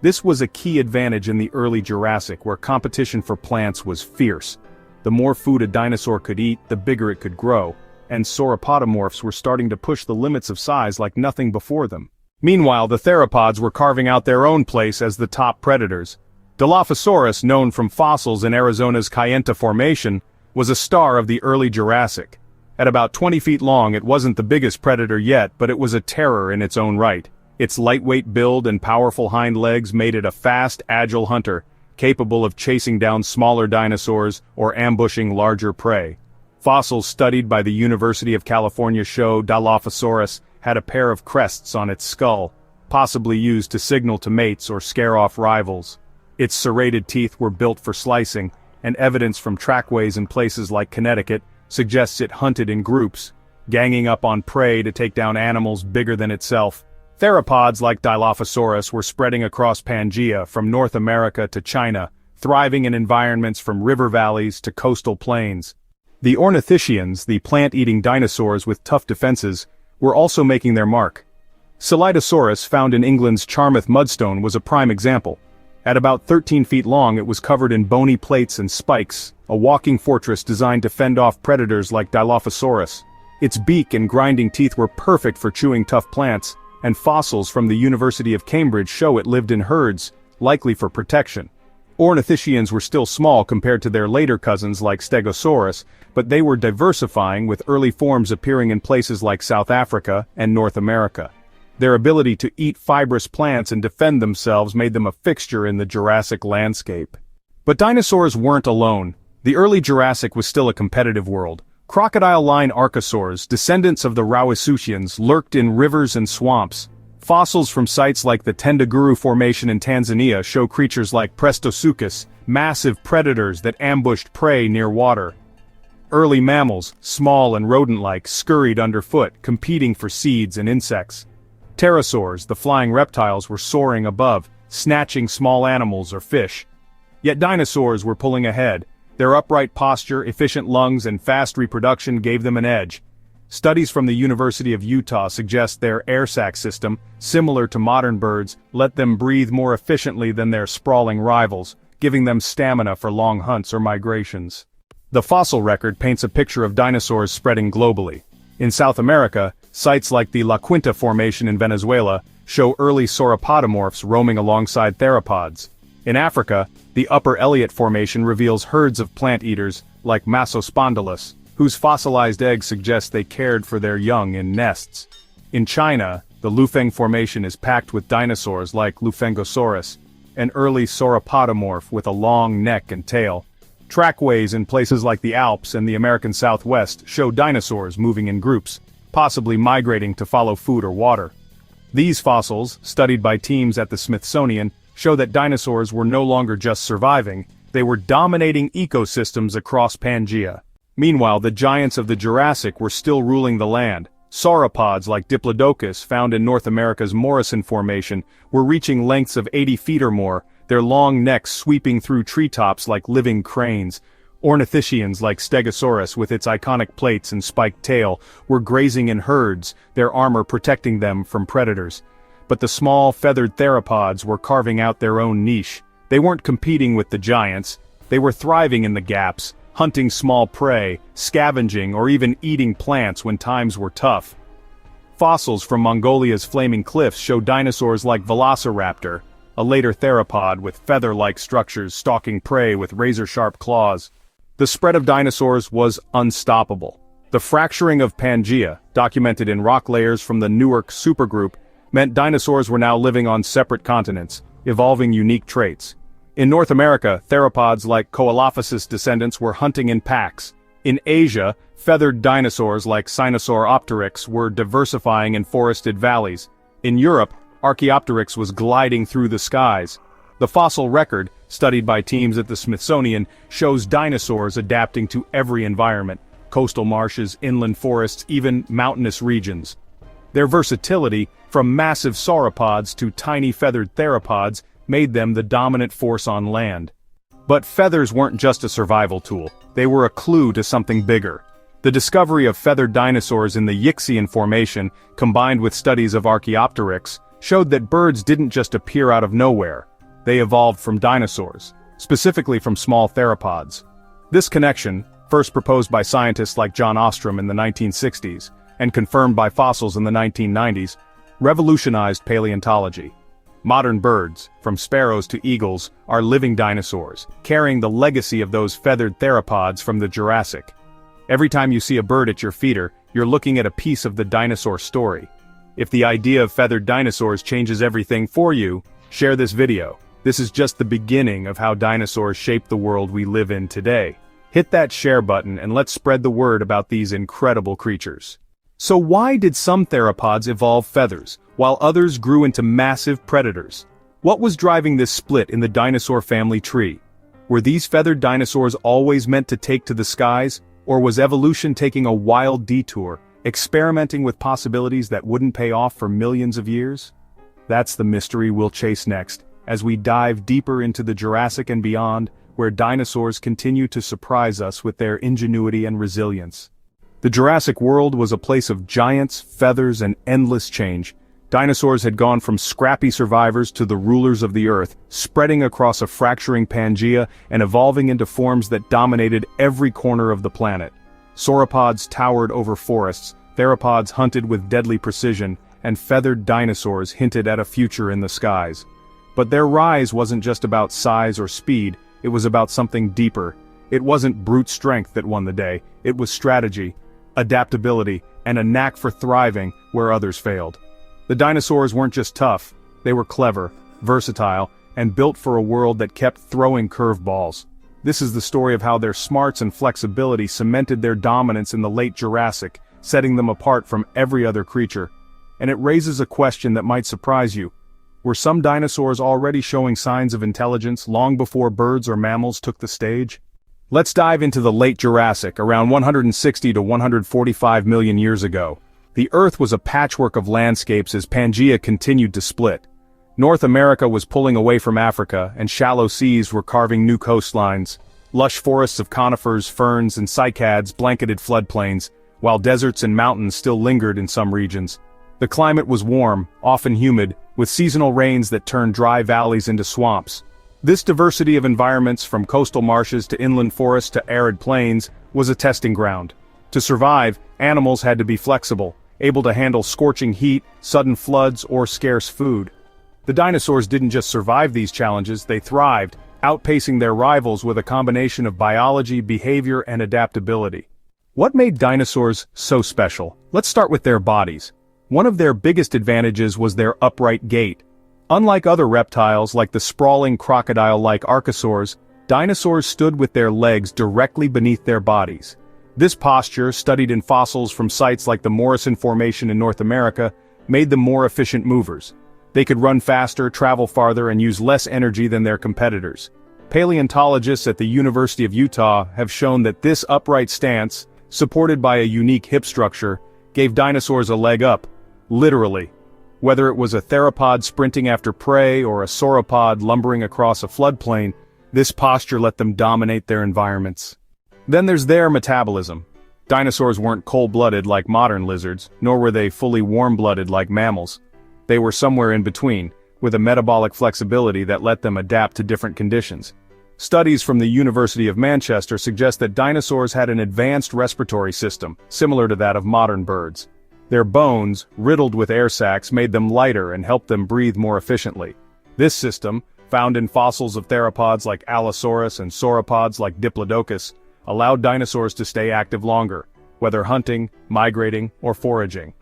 This was a key advantage in the early Jurassic, where competition for plants was fierce. The more food a dinosaur could eat, the bigger it could grow, and sauropodomorphs were starting to push the limits of size like nothing before them. Meanwhile, the theropods were carving out their own place as the top predators. Dilophosaurus, known from fossils in Arizona's Kayenta Formation, was a star of the early Jurassic. At about 20 feet long, it wasn't the biggest predator yet, but it was a terror in its own right. Its lightweight build and powerful hind legs made it a fast, agile hunter, capable of chasing down smaller dinosaurs or ambushing larger prey. Fossils studied by the University of California show Dilophosaurus had a pair of crests on its skull, possibly used to signal to mates or scare off rivals. Its serrated teeth were built for slicing, and evidence from trackways in places like Connecticut suggests it hunted in groups, ganging up on prey to take down animals bigger than itself. Theropods like Dilophosaurus were spreading across Pangaea from North America to China, thriving in environments from river valleys to coastal plains. The ornithischians, the plant-eating dinosaurs with tough defenses, were also making their mark. Celytosaurus, found in England's Charmouth mudstone, was a prime example. At about 13 feet long, it was covered in bony plates and spikes, a walking fortress designed to fend off predators like Dilophosaurus. Its beak and grinding teeth were perfect for chewing tough plants, and fossils from the University of Cambridge show it lived in herds, likely for protection. Ornithischians were still small compared to their later cousins like Stegosaurus, but they were diversifying, with early forms appearing in places like South Africa and North America. Their ability to eat fibrous plants and defend themselves made them a fixture in the Jurassic landscape. But dinosaurs weren't alone. The early Jurassic was still a competitive world. Crocodile-line archosaurs, descendants of the Rauisuchians, lurked in rivers and swamps. Fossils from sites like the Tendaguru Formation in Tanzania show creatures like Prestosuchus, massive predators that ambushed prey near water. Early mammals, small and rodent-like, scurried underfoot, competing for seeds and insects. Pterosaurs, the flying reptiles, were soaring above, snatching small animals or fish. Yet dinosaurs were pulling ahead. Their upright posture, efficient lungs, and fast reproduction gave them an edge. Studies from the University of Utah suggest their air sac system, similar to modern birds, let them breathe more efficiently than their sprawling rivals, giving them stamina for long hunts or migrations. The fossil record paints a picture of dinosaurs spreading globally. In South America, sites like the La Quinta Formation in Venezuela show early sauropodomorphs roaming alongside theropods. In Africa, the Upper Elliott Formation reveals herds of plant-eaters like Massospondylus, whose fossilized eggs suggest they cared for their young in nests. In China, the Lufeng Formation is packed with dinosaurs like Lufengosaurus, an early sauropodomorph with a long neck and tail. Trackways in places like the Alps and the American Southwest show dinosaurs moving in groups, possibly migrating to follow food or water. These fossils, studied by teams at the Smithsonian, show that dinosaurs were no longer just surviving, they were dominating ecosystems across Pangaea. Meanwhile, the giants of the Jurassic were still ruling the land. Sauropods like Diplodocus, found in North America's Morrison Formation, were reaching lengths of 80 feet or more, their long necks sweeping through treetops like living cranes. Ornithischians like Stegosaurus, with its iconic plates and spiked tail, were grazing in herds, their armor protecting them from predators. But the small, feathered theropods were carving out their own niche. They weren't competing with the giants, they were thriving in the gaps, hunting small prey, scavenging, or even eating plants when times were tough. Fossils from Mongolia's flaming cliffs show dinosaurs like Velociraptor, a later theropod with feather-like structures stalking prey with razor-sharp claws. The spread of dinosaurs was unstoppable. The fracturing of Pangaea, documented in rock layers from the Newark supergroup, meant dinosaurs were now living on separate continents, evolving unique traits. In North America, theropods like Coelophysis descendants were hunting in packs. In Asia, feathered dinosaurs like Sinosauropteryx were diversifying in forested valleys. In Europe, Archaeopteryx was gliding through the skies. The fossil record, studied by teams at the Smithsonian, shows dinosaurs adapting to every environment: coastal marshes, inland forests, even mountainous regions. Their versatility, from massive sauropods to tiny feathered theropods, made them the dominant force on land. But feathers weren't just a survival tool, they were a clue to something bigger. The discovery of feathered dinosaurs in the Yixian Formation, combined with studies of Archaeopteryx, showed that birds didn't just appear out of nowhere. They evolved from dinosaurs, specifically from small theropods. This connection, first proposed by scientists like John Ostrom in the 1960s, and confirmed by fossils in the 1990s, revolutionized paleontology. Modern birds, from sparrows to eagles, are living dinosaurs, carrying the legacy of those feathered theropods from the Jurassic. Every time you see a bird at your feeder, you're looking at a piece of the dinosaur story. If the idea of feathered dinosaurs changes everything for you, share this video. This is just the beginning of how dinosaurs shaped the world we live in today. Hit that share button and let's spread the word about these incredible creatures. So why did some theropods evolve feathers, while others grew into massive predators? What was driving this split in the dinosaur family tree? Were these feathered dinosaurs always meant to take to the skies, or was evolution taking a wild detour, experimenting with possibilities that wouldn't pay off for millions of years? That's the mystery we'll chase next, as we dive deeper into the Jurassic and beyond, where dinosaurs continue to surprise us with their ingenuity and resilience. The Jurassic world was a place of giants, feathers, and endless change. Dinosaurs had gone from scrappy survivors to the rulers of the earth, spreading across a fracturing Pangea and evolving into forms that dominated every corner of the planet. Sauropods towered over forests, theropods hunted with deadly precision, and feathered dinosaurs hinted at a future in the skies. But their rise wasn't just about size or speed, it was about something deeper. It wasn't brute strength that won the day, it was strategy, adaptability, and a knack for thriving where others failed. The dinosaurs weren't just tough, they were clever, versatile, and built for a world that kept throwing curveballs. This is the story of how their smarts and flexibility cemented their dominance in the late Jurassic, setting them apart from every other creature. And it raises a question that might surprise you. Were some dinosaurs already showing signs of intelligence long before birds or mammals took the stage? Let's dive into the late Jurassic, around 160 to 145 million years ago. The Earth was a patchwork of landscapes as Pangea continued to split. North America was pulling away from Africa, and shallow seas were carving new coastlines. Lush forests of conifers, ferns, and cycads blanketed floodplains, while deserts and mountains still lingered in some regions. The climate was warm, often humid, with seasonal rains that turned dry valleys into swamps. This diversity of environments, from coastal marshes to inland forests to arid plains, was a testing ground. To survive, animals had to be flexible, able to handle scorching heat, sudden floods, or scarce food. The dinosaurs didn't just survive these challenges, they thrived, outpacing their rivals with a combination of biology, behavior, and adaptability. What made dinosaurs so special? Let's start with their bodies. One of their biggest advantages was their upright gait. Unlike other reptiles like the sprawling crocodile-like archosaurs, dinosaurs stood with their legs directly beneath their bodies. This posture, studied in fossils from sites like the Morrison Formation in North America, made them more efficient movers. They could run faster, travel farther, and use less energy than their competitors. Paleontologists at the University of Utah have shown that this upright stance, supported by a unique hip structure, gave dinosaurs a leg up, literally. Whether it was a theropod sprinting after prey or a sauropod lumbering across a floodplain, this posture let them dominate their environments. Then there's their metabolism. Dinosaurs weren't cold-blooded like modern lizards, nor were they fully warm-blooded like mammals. They were somewhere in between, with a metabolic flexibility that let them adapt to different conditions. Studies from the University of Manchester suggest that dinosaurs had an advanced respiratory system, similar to that of modern birds. Their bones, riddled with air sacs, made them lighter and helped them breathe more efficiently. This system, found in fossils of theropods like Allosaurus and sauropods like Diplodocus, allowed dinosaurs to stay active longer, whether hunting, migrating, or foraging.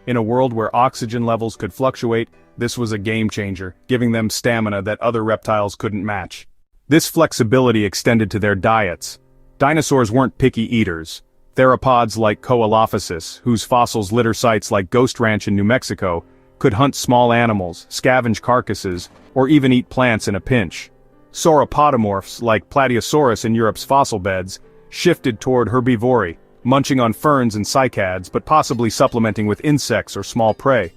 In a world where oxygen levels could fluctuate, this was a game-changer, giving them stamina that other reptiles couldn't match. This flexibility extended to their diets. Dinosaurs weren't picky eaters. Theropods like Coelophysis, whose fossils litter sites like Ghost Ranch in New Mexico, could hunt small animals, scavenge carcasses, or even eat plants in a pinch. Sauropodomorphs, like Plateosaurus in Europe's fossil beds, shifted toward herbivory, munching on ferns and cycads but possibly supplementing with insects or small prey.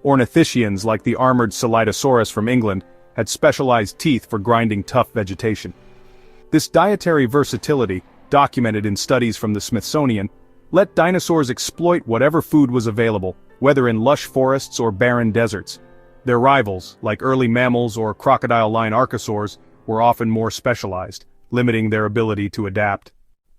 Ornithischians like the armored Celytosaurus from England had specialized teeth for grinding tough vegetation. This dietary versatility, documented in studies from the Smithsonian, let dinosaurs exploit whatever food was available, whether in lush forests or barren deserts. Their rivals, like early mammals or crocodile-line archosaurs, were often more specialized, limiting their ability to adapt.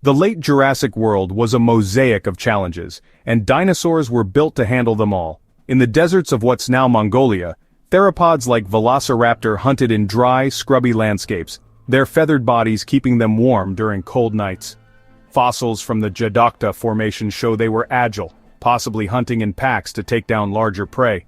The late Jurassic world was a mosaic of challenges, and dinosaurs were built to handle them all. In the deserts of what's now Mongolia, theropods like Velociraptor hunted in dry, scrubby landscapes, their feathered bodies keeping them warm during cold nights. Fossils from the Jurassic Formation show they were agile, possibly hunting in packs to take down larger prey.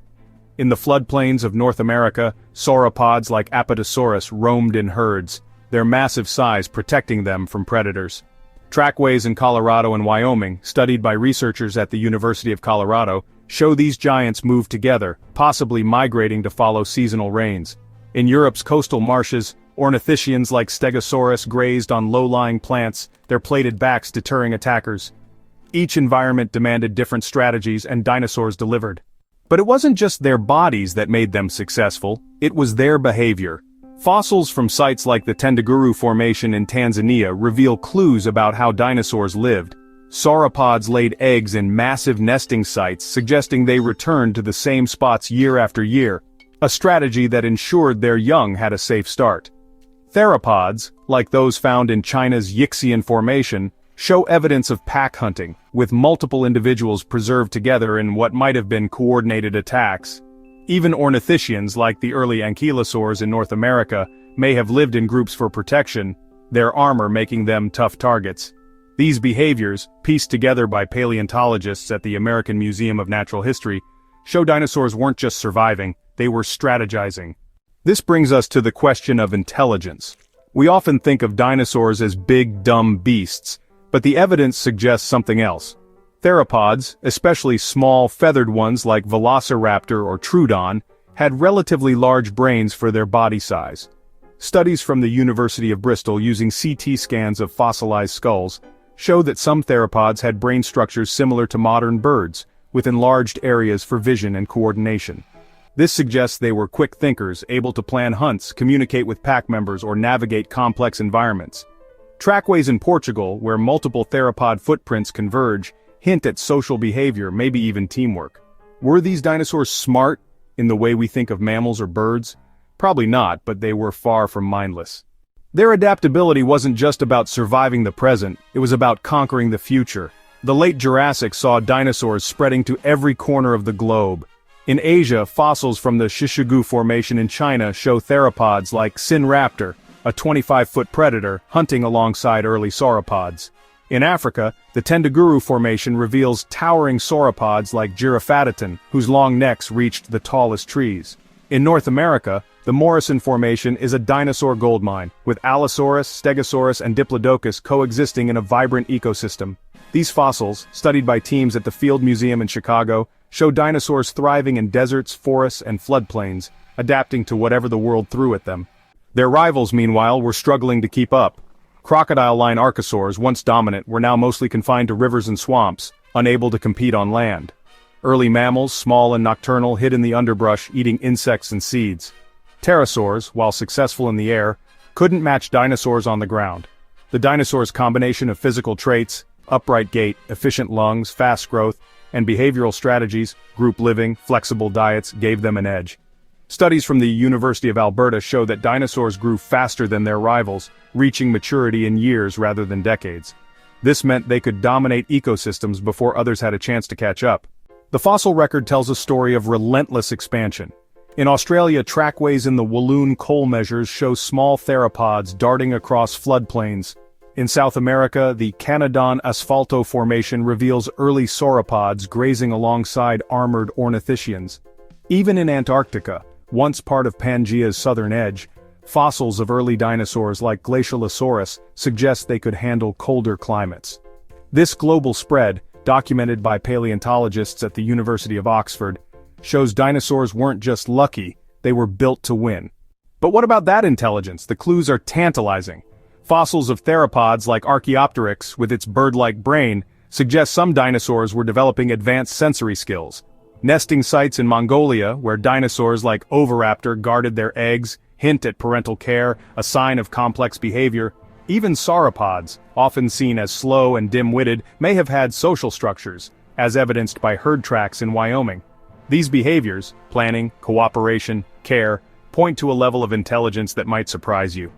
In the floodplains of North America, sauropods like Apatosaurus roamed in herds, their massive size protecting them from predators. Trackways in Colorado and Wyoming, studied by researchers at the University of Colorado, show these giants move together, possibly migrating to follow seasonal rains. In Europe's coastal marshes, ornithischians like Stegosaurus grazed on low-lying plants, their plated backs deterring attackers. Each environment demanded different strategies, and dinosaurs delivered. But it wasn't just their bodies that made them successful, it was their behavior. Fossils from sites like the Tendaguru Formation in Tanzania reveal clues about how dinosaurs lived. Sauropods laid eggs in massive nesting sites, suggesting they returned to the same spots year after year, a strategy that ensured their young had a safe start. Theropods, like those found in China's Yixian Formation, show evidence of pack hunting, with multiple individuals preserved together in what might have been coordinated attacks. Even ornithischians like the early ankylosaurs in North America may have lived in groups for protection, their armor making them tough targets. These behaviors, pieced together by paleontologists at the American Museum of Natural History, show dinosaurs weren't just surviving, they were strategizing. This brings us to the question of intelligence. We often think of dinosaurs as big, dumb beasts, but the evidence suggests something else. Theropods, especially small, feathered ones like Velociraptor or Troodon, had relatively large brains for their body size. Studies from the University of Bristol using CT scans of fossilized skulls show that some theropods had brain structures similar to modern birds, with enlarged areas for vision and coordination. This suggests they were quick thinkers, able to plan hunts, communicate with pack members, or navigate complex environments. Trackways in Portugal, where multiple theropod footprints converge, hint at social behavior, maybe even teamwork. Were these dinosaurs smart, in the way we think of mammals or birds? Probably not, but they were far from mindless. Their adaptability wasn't just about surviving the present, it was about conquering the future. The late Jurassic saw dinosaurs spreading to every corner of the globe. In Asia, fossils from the Shishigu Formation in China show theropods like Sinraptor, a 25-foot predator, hunting alongside early sauropods. In Africa, the Tendaguru Formation reveals towering sauropods like Giraffatitan, whose long necks reached the tallest trees. In North America, the Morrison Formation is a dinosaur goldmine, with Allosaurus, Stegosaurus, and Diplodocus coexisting in a vibrant ecosystem. These fossils, studied by teams at the Field Museum in Chicago, show dinosaurs thriving in deserts, forests, and floodplains, adapting to whatever the world threw at them. Their rivals, meanwhile, were struggling to keep up. Crocodile-line archosaurs, once dominant, were now mostly confined to rivers and swamps, unable to compete on land. Early mammals, small and nocturnal, hid in the underbrush, eating insects and seeds. Pterosaurs, while successful in the air, couldn't match dinosaurs on the ground. The dinosaurs' combination of physical traits, upright gait, efficient lungs, fast growth, and behavioral strategies, group living, flexible diets, gave them an edge. Studies from the University of Alberta show that dinosaurs grew faster than their rivals, reaching maturity in years rather than decades. This meant they could dominate ecosystems before others had a chance to catch up. The fossil record tells a story of relentless expansion. In Australia, trackways in the Walloon coal measures show small theropods darting across floodplains. In South America, the Canadon Asphalto Formation reveals early sauropods grazing alongside armored ornithischians. Even in Antarctica, once part of Pangaea's southern edge, fossils of early dinosaurs like Glacialosaurus suggest they could handle colder climates. This global spread, documented by paleontologists at the University of Oxford, shows dinosaurs weren't just lucky, they were built to win. But what about that intelligence? The clues are tantalizing. Fossils of theropods like Archaeopteryx, with its bird-like brain, suggest some dinosaurs were developing advanced sensory skills. Nesting sites in Mongolia, where dinosaurs like Oviraptor guarded their eggs, hint at parental care, a sign of complex behavior. Even sauropods, often seen as slow and dim-witted, may have had social structures, as evidenced by herd tracks in Wyoming. These behaviors, planning, cooperation, care, point to a level of intelligence that might surprise you.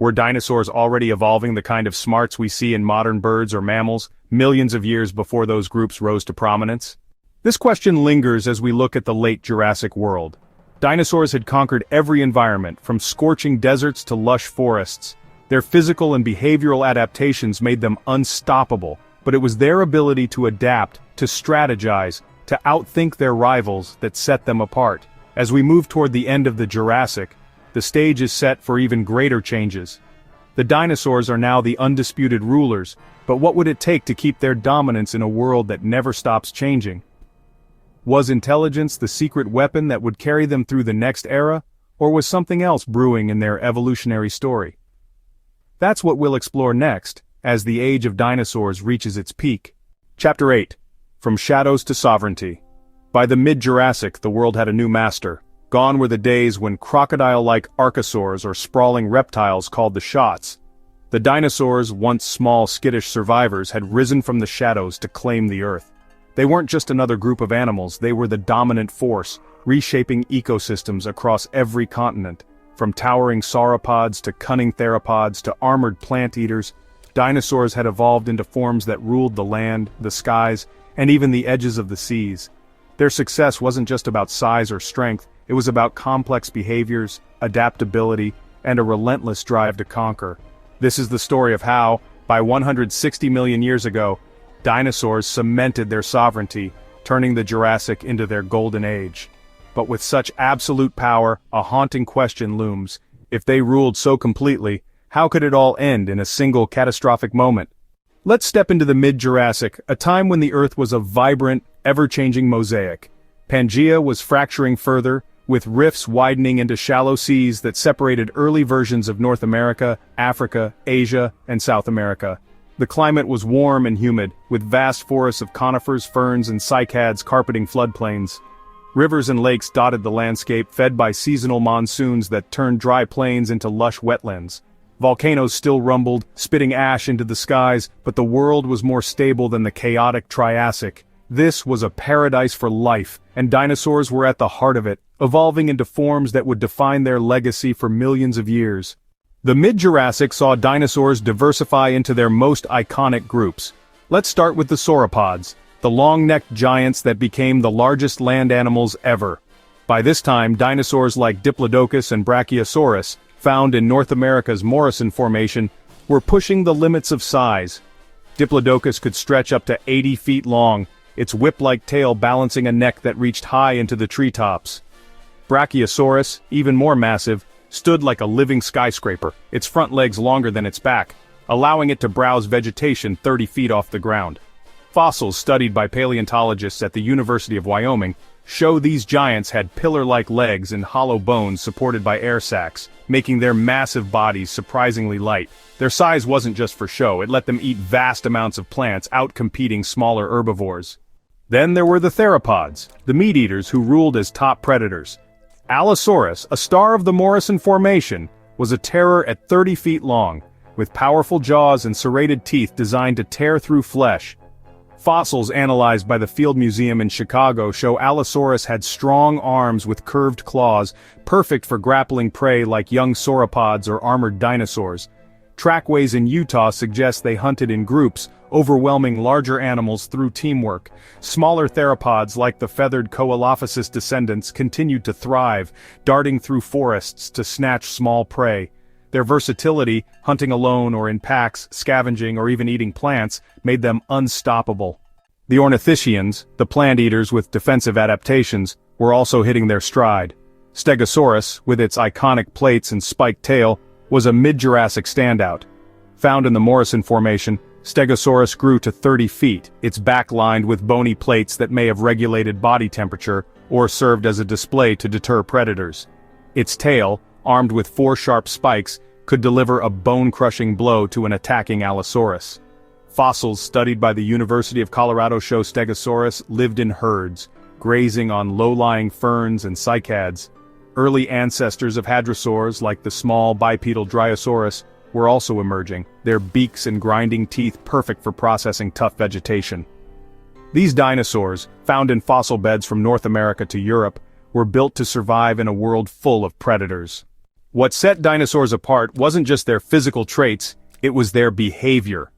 Were dinosaurs already evolving the kind of smarts we see in modern birds or mammals, millions of years before those groups rose to prominence? This question lingers as we look at the late Jurassic world. Dinosaurs had conquered every environment, from scorching deserts to lush forests. Their physical and behavioral adaptations made them unstoppable, but it was their ability to adapt, to strategize, to outthink their rivals that set them apart. As we move toward the end of the Jurassic, the stage is set for even greater changes. The dinosaurs are now the undisputed rulers, but what would it take to keep their dominance in a world that never stops changing? Was intelligence the secret weapon that would carry them through the next era, or was something else brewing in their evolutionary story? That's what we'll explore next, as the age of dinosaurs reaches its peak. Chapter 8. From Shadows to Sovereignty. By the mid-Jurassic, the world had a new master. Gone were the days when crocodile-like archosaurs or sprawling reptiles called the shots. The dinosaurs, once small skittish survivors, had risen from the shadows to claim the Earth. They weren't just another group of animals, they were the dominant force, reshaping ecosystems across every continent. From towering sauropods to cunning theropods to armored plant eaters, dinosaurs had evolved into forms that ruled the land, the skies, and even the edges of the seas. Their success wasn't just about size or strength, it was about complex behaviors, adaptability, and a relentless drive to conquer. This is the story of how, by 160 million years ago, dinosaurs cemented their sovereignty, turning the Jurassic into their golden age. But with such absolute power, a haunting question looms. If they ruled so completely, how could it all end in a single catastrophic moment? Let's step into the mid-Jurassic, a time when the Earth was a vibrant, ever-changing mosaic. Pangaea was fracturing further, with rifts widening into shallow seas that separated early versions of North America, Africa, Asia, and South America. The climate was warm and humid, with vast forests of conifers, ferns, and cycads carpeting floodplains. Rivers and lakes dotted the landscape, fed by seasonal monsoons that turned dry plains into lush wetlands. Volcanoes still rumbled, spitting ash into the skies, but the world was more stable than the chaotic Triassic. This was a paradise for life, and dinosaurs were at the heart of it, evolving into forms that would define their legacy for millions of years. The mid-Jurassic saw dinosaurs diversify into their most iconic groups. Let's start with the sauropods, the long-necked giants that became the largest land animals ever. By this time, dinosaurs like Diplodocus and Brachiosaurus, found in North America's Morrison Formation, were pushing the limits of size. Diplodocus could stretch up to 80 feet long, its whip-like tail balancing a neck that reached high into the treetops. Brachiosaurus, even more massive, stood like a living skyscraper, its front legs longer than its back, allowing it to browse vegetation 30 feet off the ground. Fossils studied by paleontologists at the University of Wyoming show these giants had pillar-like legs and hollow bones supported by air sacs, making their massive bodies surprisingly light. Their size wasn't just for show, it let them eat vast amounts of plants, outcompeting smaller herbivores. Then there were the theropods, the meat-eaters who ruled as top predators. Allosaurus, a star of the Morrison Formation, was a terror at 30 feet long, with powerful jaws and serrated teeth designed to tear through flesh. Fossils analyzed by the Field Museum in Chicago show Allosaurus had strong arms with curved claws, perfect for grappling prey like young sauropods or armored dinosaurs. Trackways in Utah suggest they hunted in groups, overwhelming larger animals through teamwork. Smaller theropods like the feathered Coelophysis descendants continued to thrive, darting through forests to snatch small prey. Their versatility, hunting alone or in packs, scavenging or even eating plants, made them unstoppable. The ornithischians, the plant eaters with defensive adaptations, were also hitting their stride. Stegosaurus, with its iconic plates and spiked tail, was a mid-Jurassic standout. Found in the Morrison Formation, Stegosaurus grew to 30 feet, its back lined with bony plates that may have regulated body temperature or served as a display to deter predators. Its tail, armed with 4 sharp spikes, could deliver a bone-crushing blow to an attacking Allosaurus. Fossils studied by the University of Colorado show Stegosaurus lived in herds, grazing on low-lying ferns and cycads. Early ancestors of hadrosaurs, like the small bipedal Dryosaurus, were also emerging, their beaks and grinding teeth perfect for processing tough vegetation. These dinosaurs, found in fossil beds from North America to Europe, were built to survive in a world full of predators. What set dinosaurs apart wasn't just their physical traits, it was their behavior.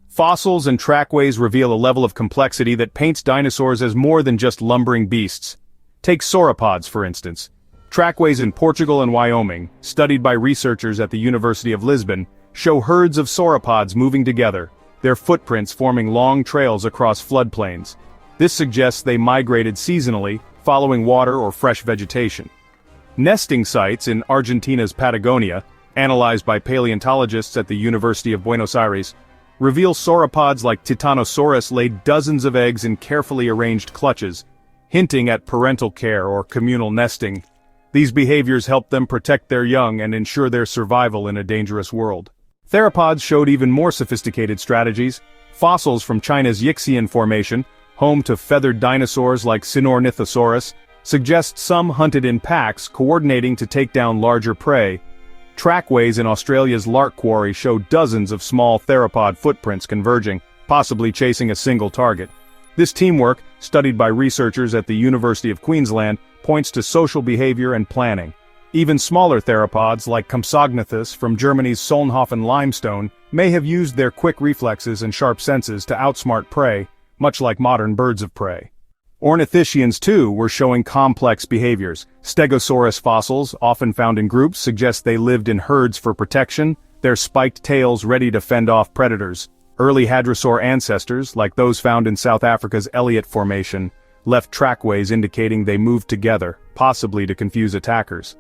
Fossils and trackways reveal a level of complexity that paints dinosaurs as more than just lumbering beasts. Take sauropods, for instance. Trackways in Portugal and Wyoming, studied by researchers at the University of Lisbon, show herds of sauropods moving together, their footprints forming long trails across floodplains. This suggests they migrated seasonally, following water or fresh vegetation. Nesting sites in Argentina's Patagonia, analyzed by paleontologists at the University of Buenos Aires, reveal sauropods like Titanosaurus laid dozens of eggs in carefully arranged clutches, hinting at parental care or communal nesting. These behaviors help them protect their young and ensure their survival in a dangerous world. Theropods showed even more sophisticated strategies. Fossils from China's Yixian Formation, home to feathered dinosaurs like Sinornithosaurus, suggest some hunted in packs, coordinating to take down larger prey. Trackways in Australia's Lark Quarry show dozens of small theropod footprints converging, possibly chasing a single target. This teamwork, studied by researchers at the University of Queensland, points to social behavior and planning. Even smaller theropods like Compsognathus from Germany's Solnhofen limestone may have used their quick reflexes and sharp senses to outsmart prey, much like modern birds of prey. Ornithischians, too, were showing complex behaviors. Stegosaurus fossils, often found in groups, suggest they lived in herds for protection, their spiked tails ready to fend off predators. Early hadrosaur ancestors, like those found in South Africa's Elliott Formation, left trackways indicating they moved together, possibly to confuse attackers.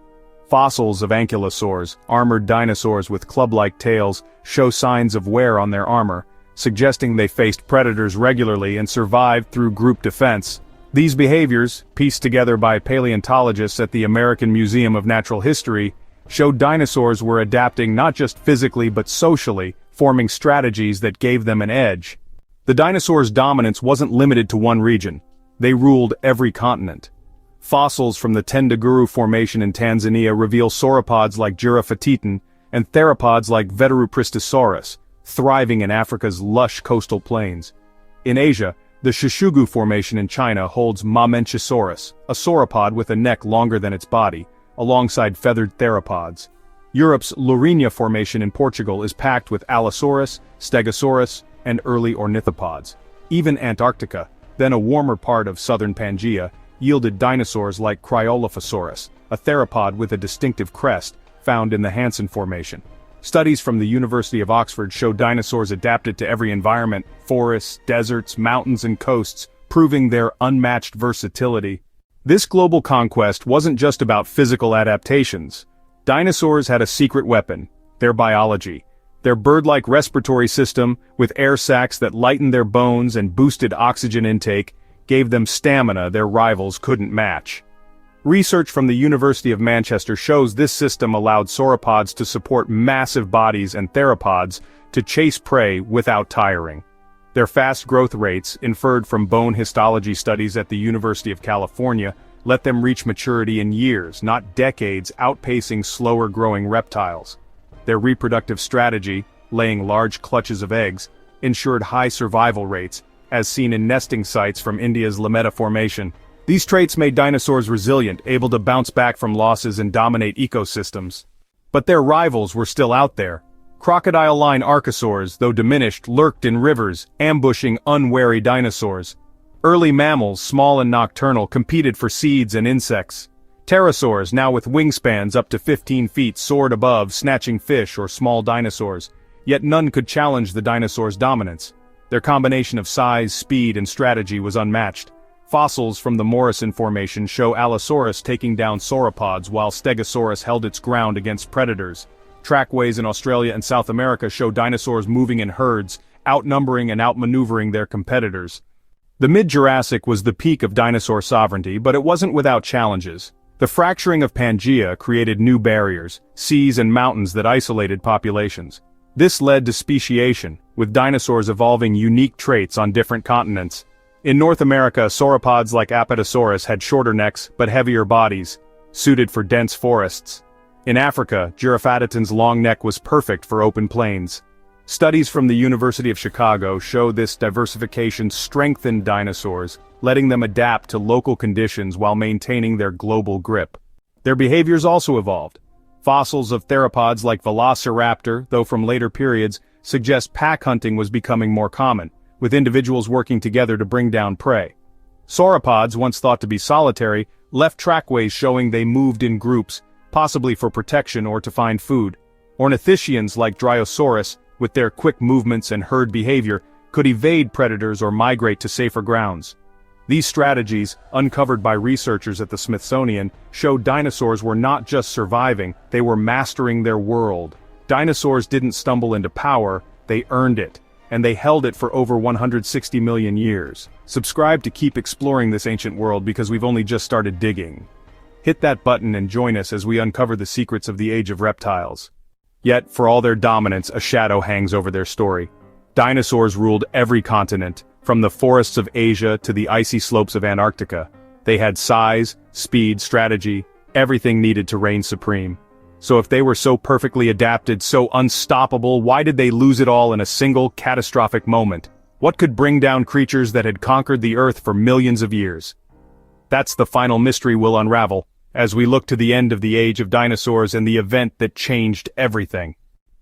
Fossils of ankylosaurs, armored dinosaurs with club-like tails, show signs of wear on their armor, suggesting they faced predators regularly and survived through group defense. These behaviors, pieced together by paleontologists at the American Museum of Natural History, showed dinosaurs were adapting not just physically but socially, forming strategies that gave them an edge. The dinosaurs' dominance wasn't limited to one region. They ruled every continent. Fossils from the Tendaguru Formation in Tanzania reveal sauropods like Giraffatitan and theropods like Veterupristosaurus, thriving in Africa's lush coastal plains. In Asia, the Shishugu Formation in China holds Mamenchisaurus, a sauropod with a neck longer than its body, alongside feathered theropods. Europe's Lourinhã Formation in Portugal is packed with Allosaurus, Stegosaurus, and early ornithopods. Even Antarctica, then a warmer part of southern Pangaea, yielded dinosaurs like Cryolophosaurus, a theropod with a distinctive crest, found in the Hansen Formation. Studies from the University of Oxford show dinosaurs adapted to every environment: forests, deserts, mountains, and coasts, proving their unmatched versatility. This global conquest wasn't just about physical adaptations. Dinosaurs had a secret weapon: their biology. Their bird-like respiratory system, with air sacs that lightened their bones and boosted oxygen intake, gave them stamina their rivals couldn't match. Research from the University of Manchester shows this system allowed sauropods to support massive bodies and theropods to chase prey without tiring. Their fast growth rates, inferred from bone histology studies at the University of California, let them reach maturity in years, not decades, outpacing slower-growing reptiles. Their reproductive strategy, laying large clutches of eggs, ensured high survival rates, as seen in nesting sites from India's Lametta Formation. These traits made dinosaurs resilient, able to bounce back from losses and dominate ecosystems. But their rivals were still out there. Crocodile-line archosaurs, though diminished, lurked in rivers, ambushing unwary dinosaurs. Early mammals, small and nocturnal, competed for seeds and insects. Pterosaurs, now with wingspans up to 15 feet, soared above, snatching fish or small dinosaurs. Yet none could challenge the dinosaurs' dominance. Their combination of size, speed, and strategy was unmatched. Fossils from the Morrison Formation show Allosaurus taking down sauropods while Stegosaurus held its ground against predators. Trackways in Australia and South America show dinosaurs moving in herds, outnumbering and outmaneuvering their competitors. The mid-Jurassic was the peak of dinosaur sovereignty, but it wasn't without challenges. The fracturing of Pangaea created new barriers, seas and mountains that isolated populations. This led to speciation, with dinosaurs evolving unique traits on different continents. In North America, sauropods like Apatosaurus had shorter necks but heavier bodies, suited for dense forests. In Africa, Giraffatitan's long neck was perfect for open plains. Studies from the University of Chicago show this diversification strengthened dinosaurs, letting them adapt to local conditions while maintaining their global grip. Their behaviors also evolved. Fossils of theropods like Velociraptor, though from later periods, suggest pack hunting was becoming more common, with individuals working together to bring down prey. Sauropods, once thought to be solitary, left trackways showing they moved in groups, possibly for protection or to find food. Ornithischians like Dryosaurus, with their quick movements and herd behavior, could evade predators or migrate to safer grounds. These strategies, uncovered by researchers at the Smithsonian, showed dinosaurs were not just surviving, they were mastering their world. Dinosaurs didn't stumble into power, they earned it, and they held it for over 160 million years. Subscribe to keep exploring this ancient world because we've only just started digging. Hit that button and join us as we uncover the secrets of the age of reptiles. Yet, for all their dominance, a shadow hangs over their story. Dinosaurs ruled every continent, from the forests of Asia to the icy slopes of Antarctica. They had size, speed, strategy, everything needed to reign supreme. So if they were so perfectly adapted, so unstoppable, why did they lose it all in a single, catastrophic moment? What could bring down creatures that had conquered the Earth for millions of years? That's the final mystery we'll unravel, as we look to the end of the age of dinosaurs and the event that changed everything.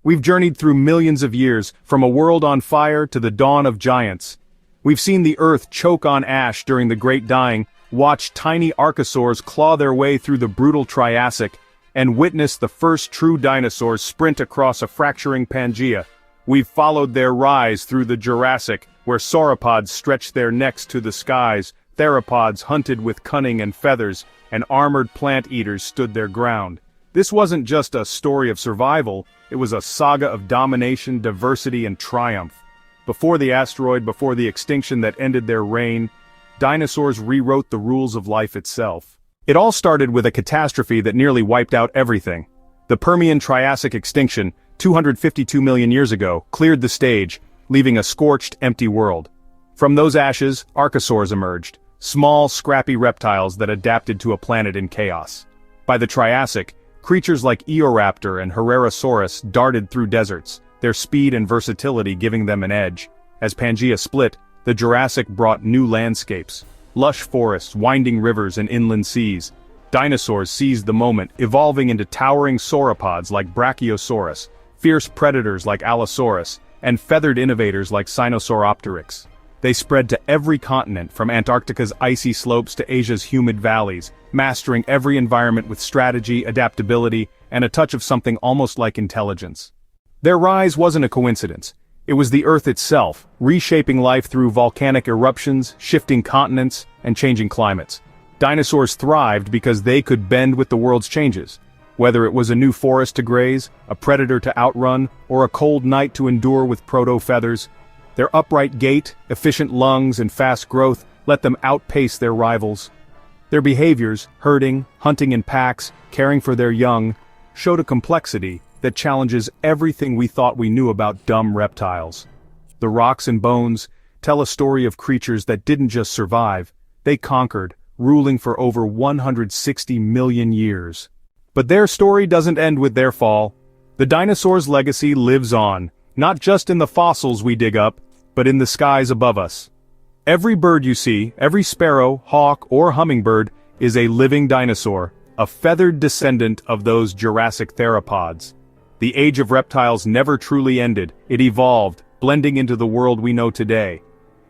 We've journeyed through millions of years, from a world on fire to the dawn of giants. We've seen the Earth choke on ash during the Great Dying, watched tiny archosaurs claw their way through the brutal Triassic, and witnessed the first true dinosaurs sprint across a fracturing Pangea. We've followed their rise through the Jurassic, where sauropods stretched their necks to the skies, theropods hunted with cunning and feathers, and armored plant-eaters stood their ground. This wasn't just a story of survival, it was a saga of domination, diversity, and triumph. Before the asteroid, before the extinction that ended their reign, dinosaurs rewrote the rules of life itself. It all started with a catastrophe that nearly wiped out everything. The Permian-Triassic extinction, 252 million years ago, cleared the stage, leaving a scorched, empty world. From those ashes, archosaurs emerged, small, scrappy reptiles that adapted to a planet in chaos. By the Triassic, creatures like Eoraptor and Herrerasaurus darted through deserts, their speed and versatility giving them an edge. As Pangea split, the Jurassic brought new landscapes, lush forests, winding rivers, and inland seas. Dinosaurs seized the moment, evolving into towering sauropods like Brachiosaurus, fierce predators like Allosaurus, and feathered innovators like Sinosauropteryx. They spread to every continent, from Antarctica's icy slopes to Asia's humid valleys, mastering every environment with strategy, adaptability, and a touch of something almost like intelligence. Their rise wasn't a coincidence. It was the Earth itself, reshaping life through volcanic eruptions, shifting continents, and changing climates. Dinosaurs thrived because they could bend with the world's changes. Whether it was a new forest to graze, a predator to outrun, or a cold night to endure with proto-feathers, their upright gait, efficient lungs, and fast growth let them outpace their rivals. Their behaviors, herding, hunting in packs, caring for their young, showed a complexity that challenges everything we thought we knew about dumb reptiles. The rocks and bones tell a story of creatures that didn't just survive, they conquered, ruling for over 160 million years. But their story doesn't end with their fall. The dinosaurs' legacy lives on, not just in the fossils we dig up, but in the skies above us. Every bird you see, every sparrow, hawk, or hummingbird, is a living dinosaur, a feathered descendant of those Jurassic theropods. The age of reptiles never truly ended, it evolved, blending into the world we know today.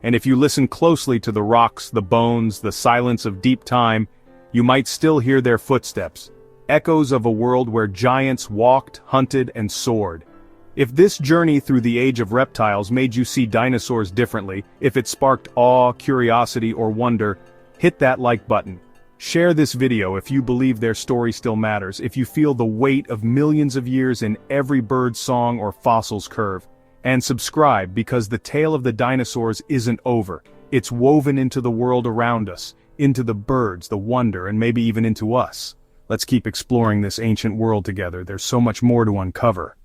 And if you listen closely to the rocks, the bones, the silence of deep time, you might still hear their footsteps, echoes of a world where giants walked, hunted, and soared. If this journey through the age of reptiles made you see dinosaurs differently, if it sparked awe, curiosity, or wonder, hit that like button. Share this video if you believe their story still matters, if you feel the weight of millions of years in every bird's song or fossil's curve. And subscribe because the tale of the dinosaurs isn't over. It's woven into the world around us, into the birds, the wonder, and maybe even into us. Let's keep exploring this ancient world together. There's so much more to uncover.